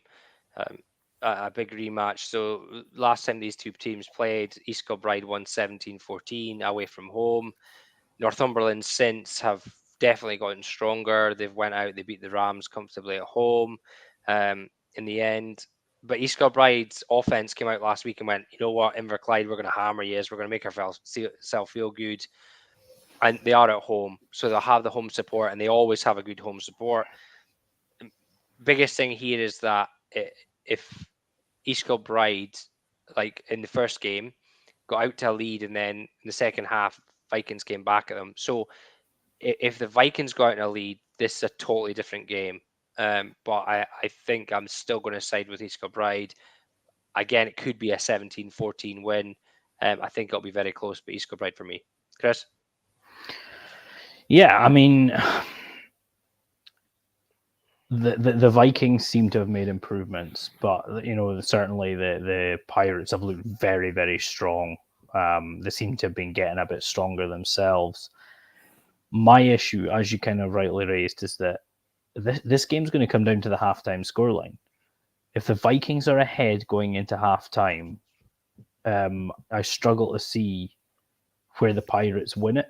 A big rematch. So last time these two teams played, East Kilbride won 17-14 away from home. Northumberland since have definitely gotten stronger. They've went out, they beat the Rams comfortably at home in the end. But East Kilbride's offense came out last week and went, you know what, Inverclyde, we're going to hammer you. We're going to make ourselves feel good. And they are at home, so they'll have the home support, and they always have a good home support. Biggest thing here is that if East Kilbride, like in the first game, got out to a lead, and then in the second half, Vikings came back at them. So if the Vikings go out in a lead, this is a totally different game. But I think I'm still going to side with East Kilbride. Again, it could be a 17-14 win. I think it'll be very close, but East Kilbride for me. Chris? Yeah, I mean, the Vikings seem to have made improvements, but certainly the Pirates have looked very, very strong. They seem to have been getting a bit stronger themselves. My issue, as you kind of rightly raised, is that this game's going to come down to the halftime scoreline. If the Vikings are ahead going into halftime, I struggle to see where the Pirates win it.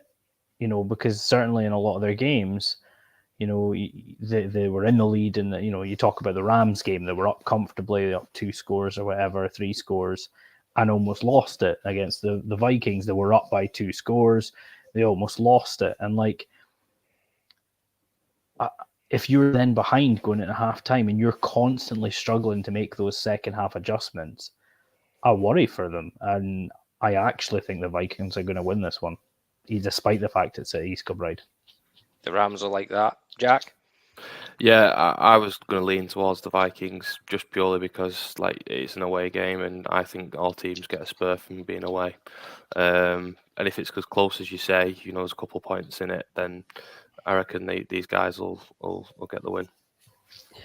Because certainly in a lot of their games, they were in the lead, and you talk about the Rams game, they were up comfortably, up 2 scores or whatever, 3 scores, and almost lost it against the Vikings. They were up by 2 scores, they almost lost it, and if you're then behind going into halftime and you're constantly struggling to make those second half adjustments, I worry for them, and I actually think the Vikings are going to win this one, despite the fact it's at East Kilbride. The Rams are like that. Jack? Yeah, I was going to lean towards the Vikings just purely because like it's an away game, and I think all teams get a spur from being away. And if it's as close as you say, there's a couple of points in it, then I reckon these guys will get the win.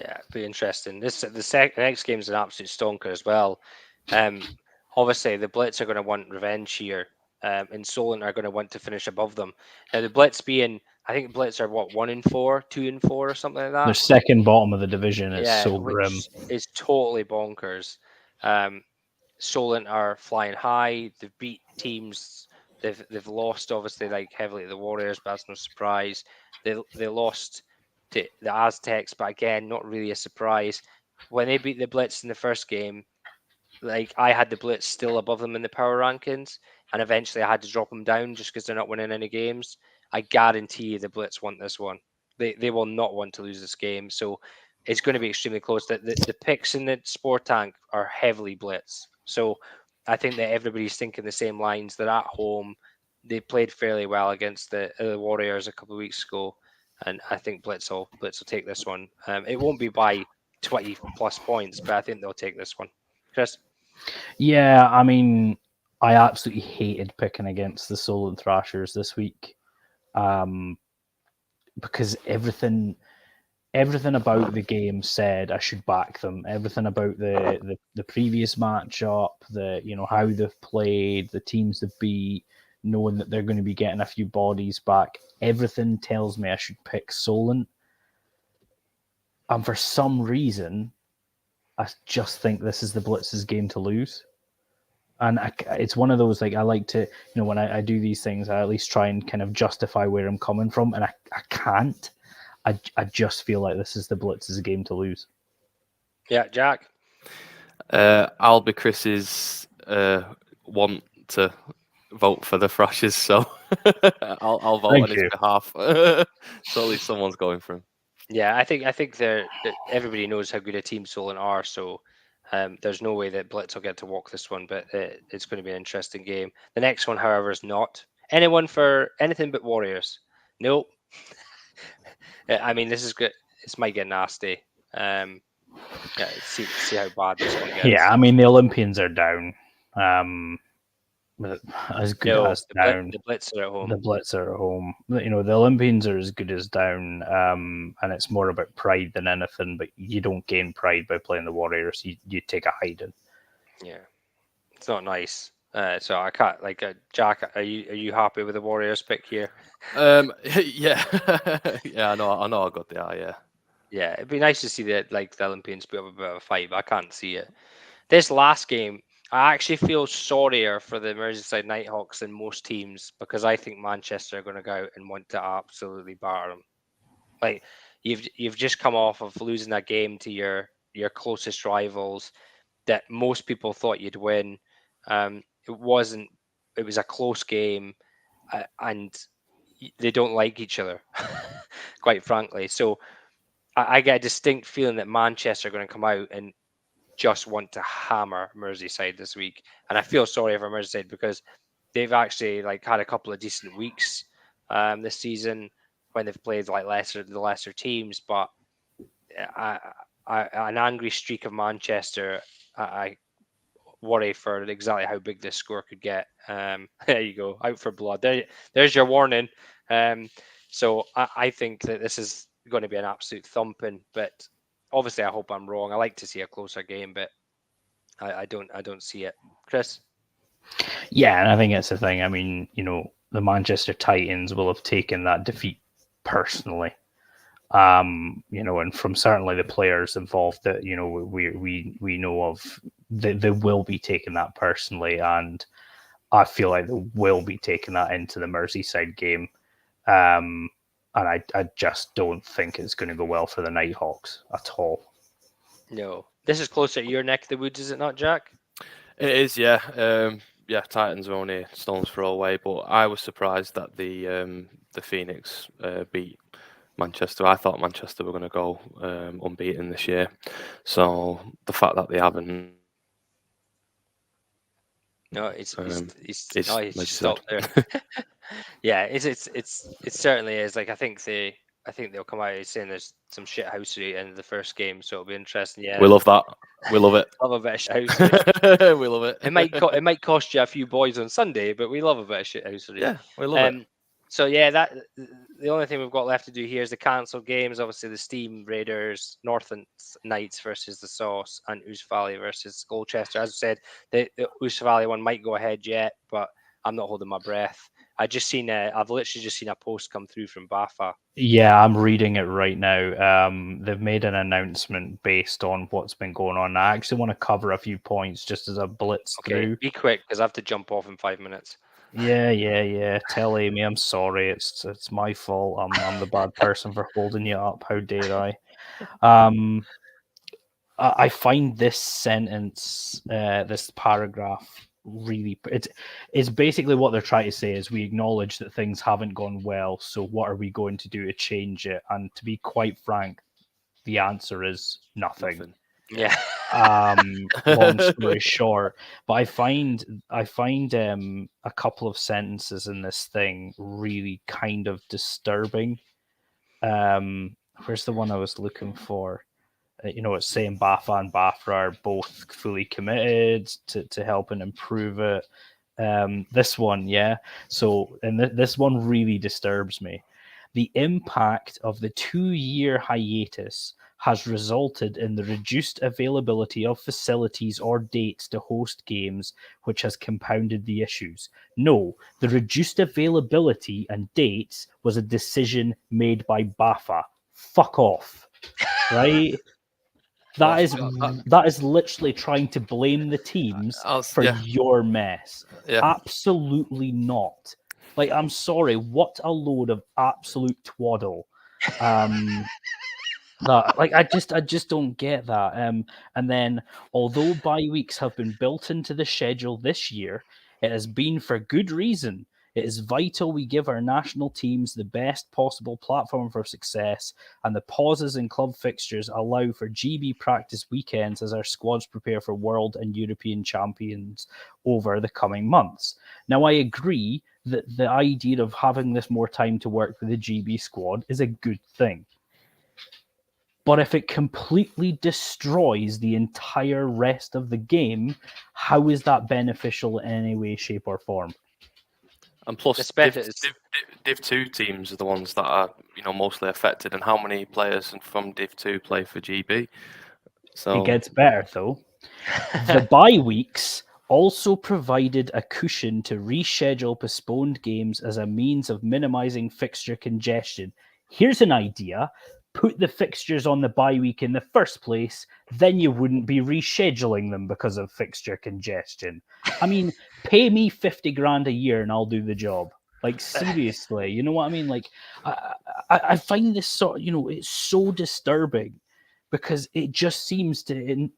Yeah, be interesting. The next game's an absolute stonker as well. Um, Obviously the Blitz are going to want revenge here, and Solent are going to want to finish above them. Now the Blitz being, I think Blitz are what 1-4, 2-4, or something like They're that. second bottom of the division. It's Yeah, so grim. which is totally bonkers. Solent are flying high. They've beat teams. They've lost obviously like heavily to the Warriors, but that's no surprise. They lost to the Aztecs, but again, not really a surprise. When they beat the Blitz in the first game, like I had the Blitz still above them in the power rankings, and eventually I had to drop them down just because they're not winning any games. I guarantee you the Blitz want this one. They will not want to lose this game, so it's going to be extremely close. The picks in the Sport Tank are heavily Blitz, so I think that everybody's thinking the same lines. They're at home. They played fairly well against the Warriors a couple of weeks ago, and I think Blitz will take this one. It won't be by 20 plus points, but I think they'll take this one. Chris? Yeah, I mean, I absolutely hated picking against the Solent Thrashers this week, because everything about the game said I should back them. Everything about the previous matchup, how they've played, the teams they've beat, knowing that they're going to be getting a few bodies back, everything tells me I should pick Solent. And for some reason, I just think this is the Blitz's game to lose. And it's one of those, like, I like to, when I do these things, I at least try and kind of justify where I'm coming from, and I can't. I just feel like this is the Blitz's game to lose. Yeah, Jack. I'll be Chris's want to vote for the Thrashers, so I'll vote on his behalf. So at least someone's going for him. Yeah, I think everybody knows how good a team Solent are, so there's no way that Blitz will get to walk this one, but it's going to be an interesting game. The next one, however, is not. Anyone for anything but Warriors? Nope. I mean, this is good. This might get nasty. Yeah, see how bad this one gets. Yeah, I mean, the Olympians are down. As good as down. The Blitz are at home. The Blitz are at home. The Olympians are as good as down, and it's more about pride than anything. But you don't gain pride by playing the Warriors. You take a hiding. Yeah, it's not nice. So I can't Jack. Are you happy with the Warriors pick here? Yeah, yeah. I know. I got the eye. Yeah. Yeah, it'd be nice to see the Olympians put up a bit of a fight, but I can't see it. This last game, I actually feel sorrier for the Merseyside Nighthawks than most teams because I think Manchester are going to go out and want to absolutely batter them. Like you've just come off of losing a game to your closest rivals that most people thought you'd win. It wasn't. It was a close game, and they don't like each other, quite frankly. So I get a distinct feeling that Manchester are going to come out and just want to hammer Merseyside this week, and I feel sorry for Merseyside because they've actually had a couple of decent weeks this season when they've played the lesser teams, but an angry streak of Manchester, I worry for exactly how big this score could get. There you go, out for blood. There's your warning. So I think that this is going to be an absolute thumping, but obviously I hope I'm wrong. I like to see a closer game, but I don't see it. Chris? Yeah, and I think it's the thing. I mean, the Manchester Titans will have taken that defeat personally. And from certainly the players involved that we know of, they will be taking that personally, and I feel like they will be taking that into the Merseyside game. And I just don't think it's going to go well for the Nighthawks at all. No, this is closer to your neck of the woods, is it not, Jack? It is, yeah. Yeah, Titans are only a stone's throw away, but I was surprised that the Phoenix beat Manchester. I thought Manchester were going to go unbeaten this year, so the fact that they haven't. No, he's stopped there. Yeah, it certainly is. I think I think they'll come out saying there's some shit housery in the first game, so it'll be interesting. Yeah, We love that. We love it. love a bit of shit housery. We love it. It might cost you a few boys on Sunday, but we love a bit of shit housery. Yeah, we love it. So yeah, that the only thing we've got left to do here is the cancelled games. Obviously, the Steam Raiders, Northern Knights versus the Sauce, and Ouse Valley versus Colchester. As I said, the Ouse Valley one might go ahead yet, but I'm not holding my breath. I've literally just seen a post come through from BAFA. Yeah, I'm reading it right now. They've made an announcement based on what's been going on. I actually want to cover a few points just as a blitz through. Be quick because I have to jump off in 5 minutes. Yeah. Tell Amy I'm sorry. It's my fault. I'm the bad person for holding you up. How dare I? I find this sentence, this paragraph, really. It's basically what they're trying to say is we acknowledge that things haven't gone well. So what are we going to do to change it? And to be quite frank, the answer is nothing. Yeah. Long story short, but I find a couple of sentences in this thing really kind of disturbing. Where's the one I was looking for? It's saying BAFA and BAFRA are both fully committed to helping improve it. This one, yeah. So, and this one really disturbs me. The impact of the 2-year hiatus has resulted in the reduced availability of facilities or dates to host games, which has compounded the issues. No, the reduced availability and dates was a decision made by BAFA. Fuck off. Right? That is literally trying to blame the teams for your mess. Yeah. Absolutely not. Like, I'm sorry, what a load of absolute twaddle. I just don't get that. And then, although bye weeks have been built into the schedule this year, it has been for good reason. It is vital we give our national teams the best possible platform for success, and the pauses in club fixtures allow for GB practice weekends as our squads prepare for world and European champions over the coming months. Now, I agree that the idea of having this more time to work with the GB squad is a good thing. But if it completely destroys the entire rest of the game, how is that beneficial in any way, shape, or form? And plus, Div 2 teams are the ones that are, mostly affected. And how many players from Div 2 play for GB? So it gets better though. The bye weeks also provided a cushion to reschedule postponed games as a means of minimizing fixture congestion. Here's an idea. Put the fixtures on the bye week in the first place, then you wouldn't be rescheduling them because of fixture congestion. I mean, pay me 50 grand a year and I'll do the job. Like, seriously, you know what I mean? Like, I find this sort, it's so disturbing because it just seems to,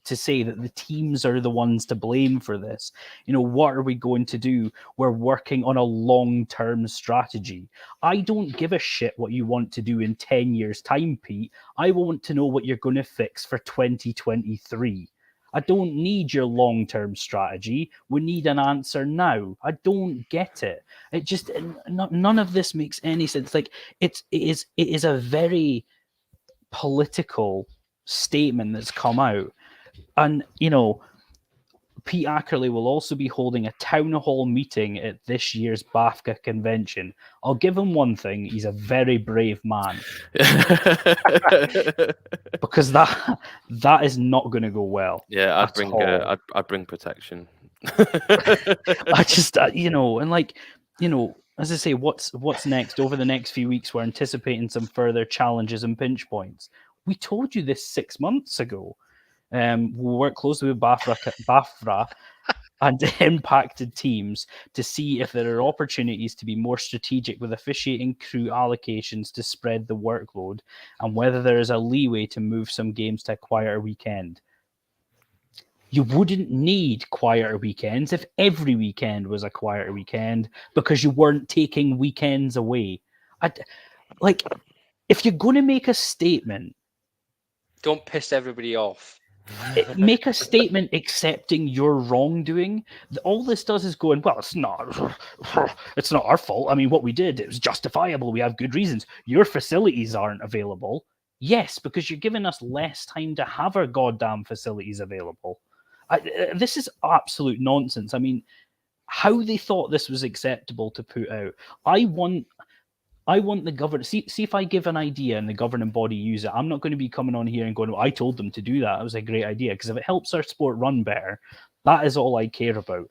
to say that the teams are the ones to blame for this. What are we going to do? We're working on a long-term strategy. I don't give a shit what you want to do in 10 years' time, Pete. I want to know what you're going to fix for 2023. I don't need your long-term strategy. We need an answer now. I don't get it. It just, none of this makes any sense. Like, it is a very political statement that's come out. And, Pete Ackerley will also be holding a town hall meeting at this year's BAFCA convention. I'll give him one thing. He's a very brave man. Because that is not going to go well. Yeah, I'd bring protection. I just, and like, as I say, what's next? Over the next few weeks, we're anticipating some further challenges and pinch points. We told you this 6 months ago. We'll work closely with BAFRA and impacted teams to see if there are opportunities to be more strategic with officiating crew allocations to spread the workload, and whether there is a leeway to move some games to a quieter weekend. You wouldn't need quieter weekends if every weekend was a quieter weekend because you weren't taking weekends away. If you're going to make a statement, don't piss everybody off. make a statement accepting your wrongdoing. All this does is going, well, it's not our fault. I mean, what we did, it was justifiable. We have good reasons. Your facilities aren't available. Yes, because you're giving us less time to have our goddamn facilities available. This is absolute nonsense. I mean, how they thought this was acceptable to put out. I want the government. See if I give an idea and the governing body use it. I'm not going to be coming on here and going, well, I told them to do that. It was a great idea. Because if it helps our sport run better, that is all I care about.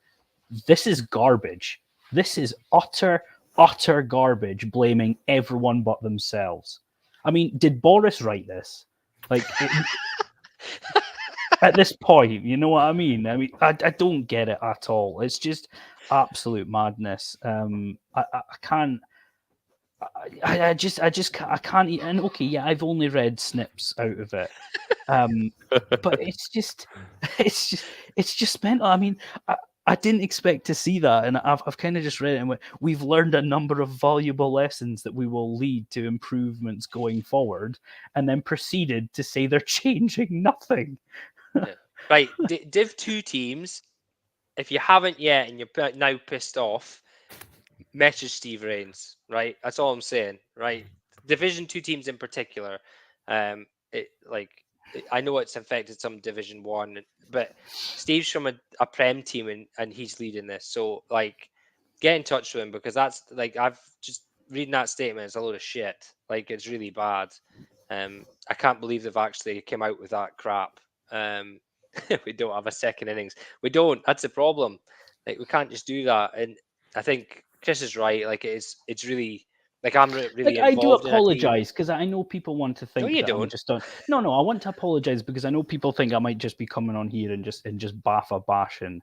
This is garbage. This is utter garbage, blaming everyone but themselves. I mean, did Boris write this? Like, at this point, you know what I mean? I mean, I don't get it at all. It's just absolute madness. I can't. I can't. And okay, yeah, I've only read snips out of it, but it's just mental. I mean, I didn't expect to see that, and I've kind of just read it, and we've learned a number of valuable lessons that we will lead to improvements going forward, and then proceeded to say they're changing nothing. Yeah. Right, Div 2 teams. If you haven't yet, and you're now pissed off, message Steve Rains, right? That's all I'm saying, right? Division 2 teams in particular, I know it's affected some Division 1, but Steve's from a Prem team and he's leading this. So, like, get in touch with him, because that's, like, I've just reading that statement, it's a load of shit. Like, it's really bad. I can't believe they've actually come out with that crap. We don't have a second innings. We don't. That's the problem. Like, we can't just do that. And I think Chris is right. Like, it's really, like, I'm really Like, I do involved in a team. apologize because I know people want to think you that I'm don't. just on. No, I want to apologize because I know people think I might just be coming on here and just baff bashing.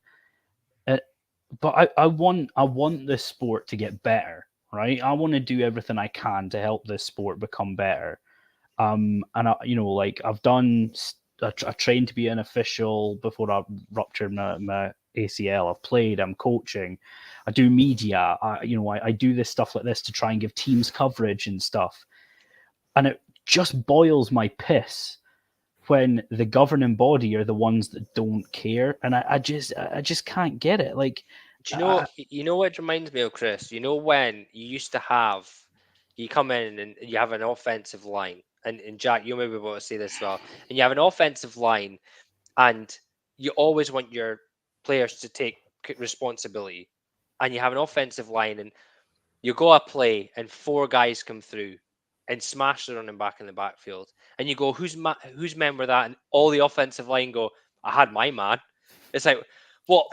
But I want this sport to get better, right? I want to do everything I can to help this sport become better. And I've done. I trained to be an official before I ruptured my ACL. I've played. I'm coaching. I do media. I do this stuff like this to try and give teams coverage and stuff. And it just boils my piss when the governing body are the ones that don't care, and I just can't get it. Like, do you know what it reminds me of, Chris? You know when you used to have, you come in and you have an offensive line, and Jack, you may be able to say this as well, and you have an offensive line, and you always want your players to take responsibility, and you have an offensive line, and you go a play, and 4 guys come through and smash the running back in the backfield, and you go, whose men were that? And all the offensive line go, I had my man. It's like, well,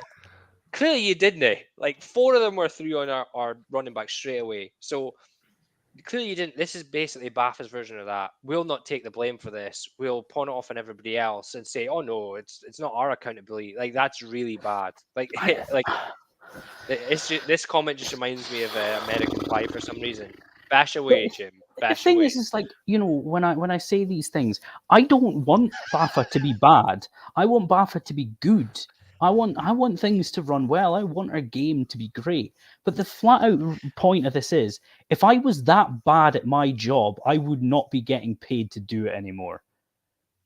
clearly you didn't. Like, 4 of them were through on our running back straight away. So clearly you didn't. This is basically Baffa's version of that. We'll not take the blame for this. We'll pawn it off on everybody else and say, oh no, it's not our accountability. Like, that's really bad. Like, it's just, this comment just reminds me of American Pie for some reason. Bash away, Jim. Bash the thing away. is like, when I say these things, I don't want Baffa to be bad. I want Baffa to be good. I want things to run well. I want our game to be great. But the flat out point of this is, if I was that bad at my job, I would not be getting paid to do it anymore.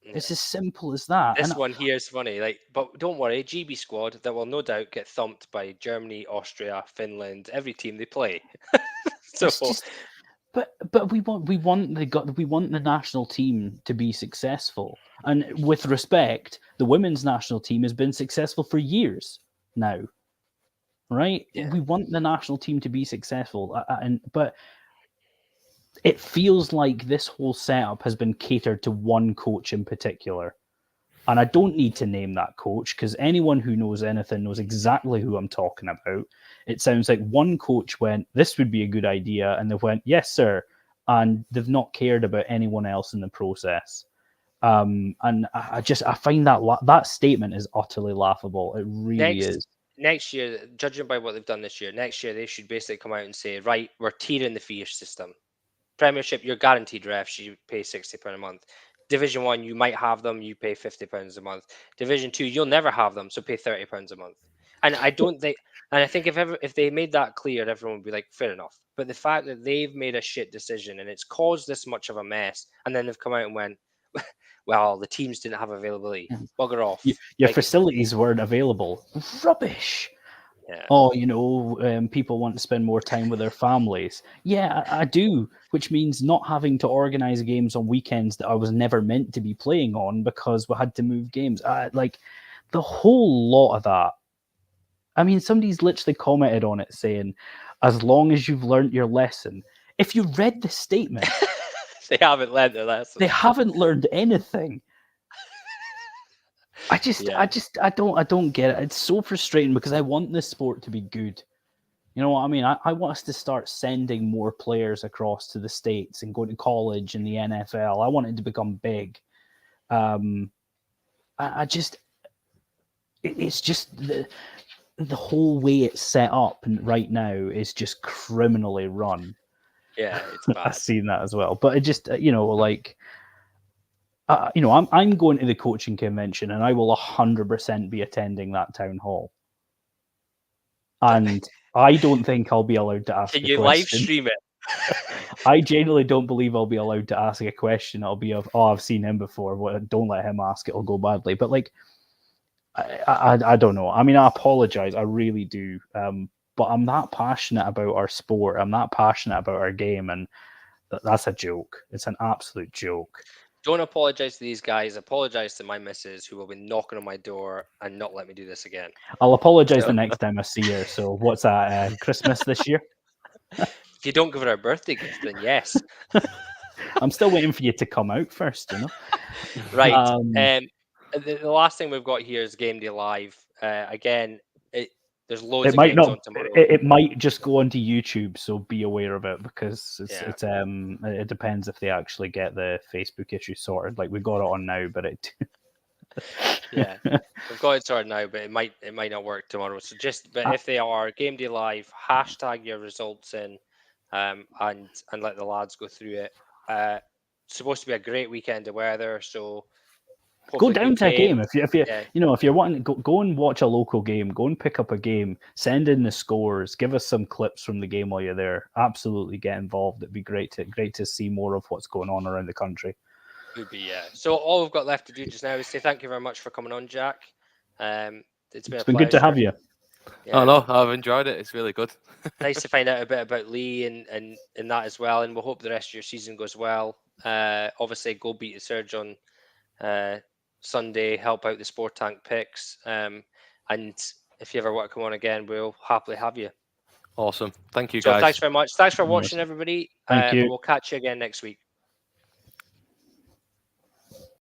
It's as simple as that. This one here is funny. Like, but don't worry, GB squad that will no doubt get thumped by Germany, Austria, Finland, every team they play. So, but we want the national team to be successful. And with respect, the women's national team has been successful for years now, right? Yeah. We want the national team to be successful, but it feels like this whole setup has been catered to one coach in particular. And I don't need to name that coach, because anyone who knows anything knows exactly who I'm talking about. It sounds like one coach went, this would be a good idea, and they went, yes, sir. And they've not cared about anyone else in the process. And I find that statement is utterly laughable. It really is. Next year, judging by what they've done this year, next year they should basically come out and say, right, we're tiering the fee system. Premiership, you're guaranteed refs, you pay £60 a month. Division 1, you might have them, you pay £50 a month. Division 2, you'll never have them, so pay £30 a month. And I think if they made that clear, everyone would be like, fair enough. But the fact that they've made a shit decision and it's caused this much of a mess, and then they've come out and went, well, the teams didn't have availability. Bugger off. Your Like, facilities weren't available. Rubbish. yeah. Oh, people want to spend more time with their families. Yeah, I do, which means not having to organize games on weekends that I was never meant to be playing on because we had to move games. Like the whole lot of that. I mean, somebody's literally commented on it saying, as long as you've learned your lesson. If you read the statement, They haven't learned their lesson. they haven't learned anything. I don't get it. It's so frustrating because I want this sport to be good. You know what I mean? I want us to start sending more players across to the States and going to college in the NFL. I want it to become big. It's just the whole way it's set up right now is just criminally run. Yeah, it's bad. I've seen that as well. But it just, I'm going to the coaching convention and I will 100% be attending that town hall. And I don't think I'll be allowed to ask Can a you question. live stream it? I genuinely don't believe I'll be allowed to ask a question. I'll be I've seen him before. Don't let him ask. It'll go badly. But like, I don't know. I mean, I apologize. I really do. But I'm that passionate about our sport. I'm that passionate about our game, and that's a joke. It's an absolute joke. Don't apologize to these guys. Apologize to my missus who will be knocking on my door and not let me do this again. I'll apologize the next time I see her. So what's that? Christmas this year? If you don't give her a birthday gift, then yes. I'm still waiting for you to come out first, Right. The last thing we've got here is Game Day Live. Again, there's loads of games on tomorrow. It might just go onto YouTube, so be aware of it because it depends if they actually get the Facebook issue sorted. Like we got it on now, but it. Yeah, we've got it sorted now, but it might not work tomorrow. So if they are Game Day Live, hashtag your results in, and let the lads go through it. It's supposed to be a great weekend of weather, so. Go down to a game if you're wanting to go and watch a local game. Go and pick up a game. Send in the scores. Give us some clips from the game while you're there. Absolutely get involved. It'd be great to see more of what's going on around the country. Would be, yeah. So all we've got left to do just now is say thank you very much for coming on, Jack. It's been good to have you. Yeah. Oh no, I've enjoyed it. It's really good. Nice to find out a bit about Lee and that as well. And we'll hope the rest of your season goes well. Obviously, go beat the Surge on Sunday, help out the Sport Tank picks, and if you ever want to come on again, we'll happily have you. Awesome. Thank you, so guys. Thanks very much. Thanks for watching, everybody. Thank you. We'll catch you again next week.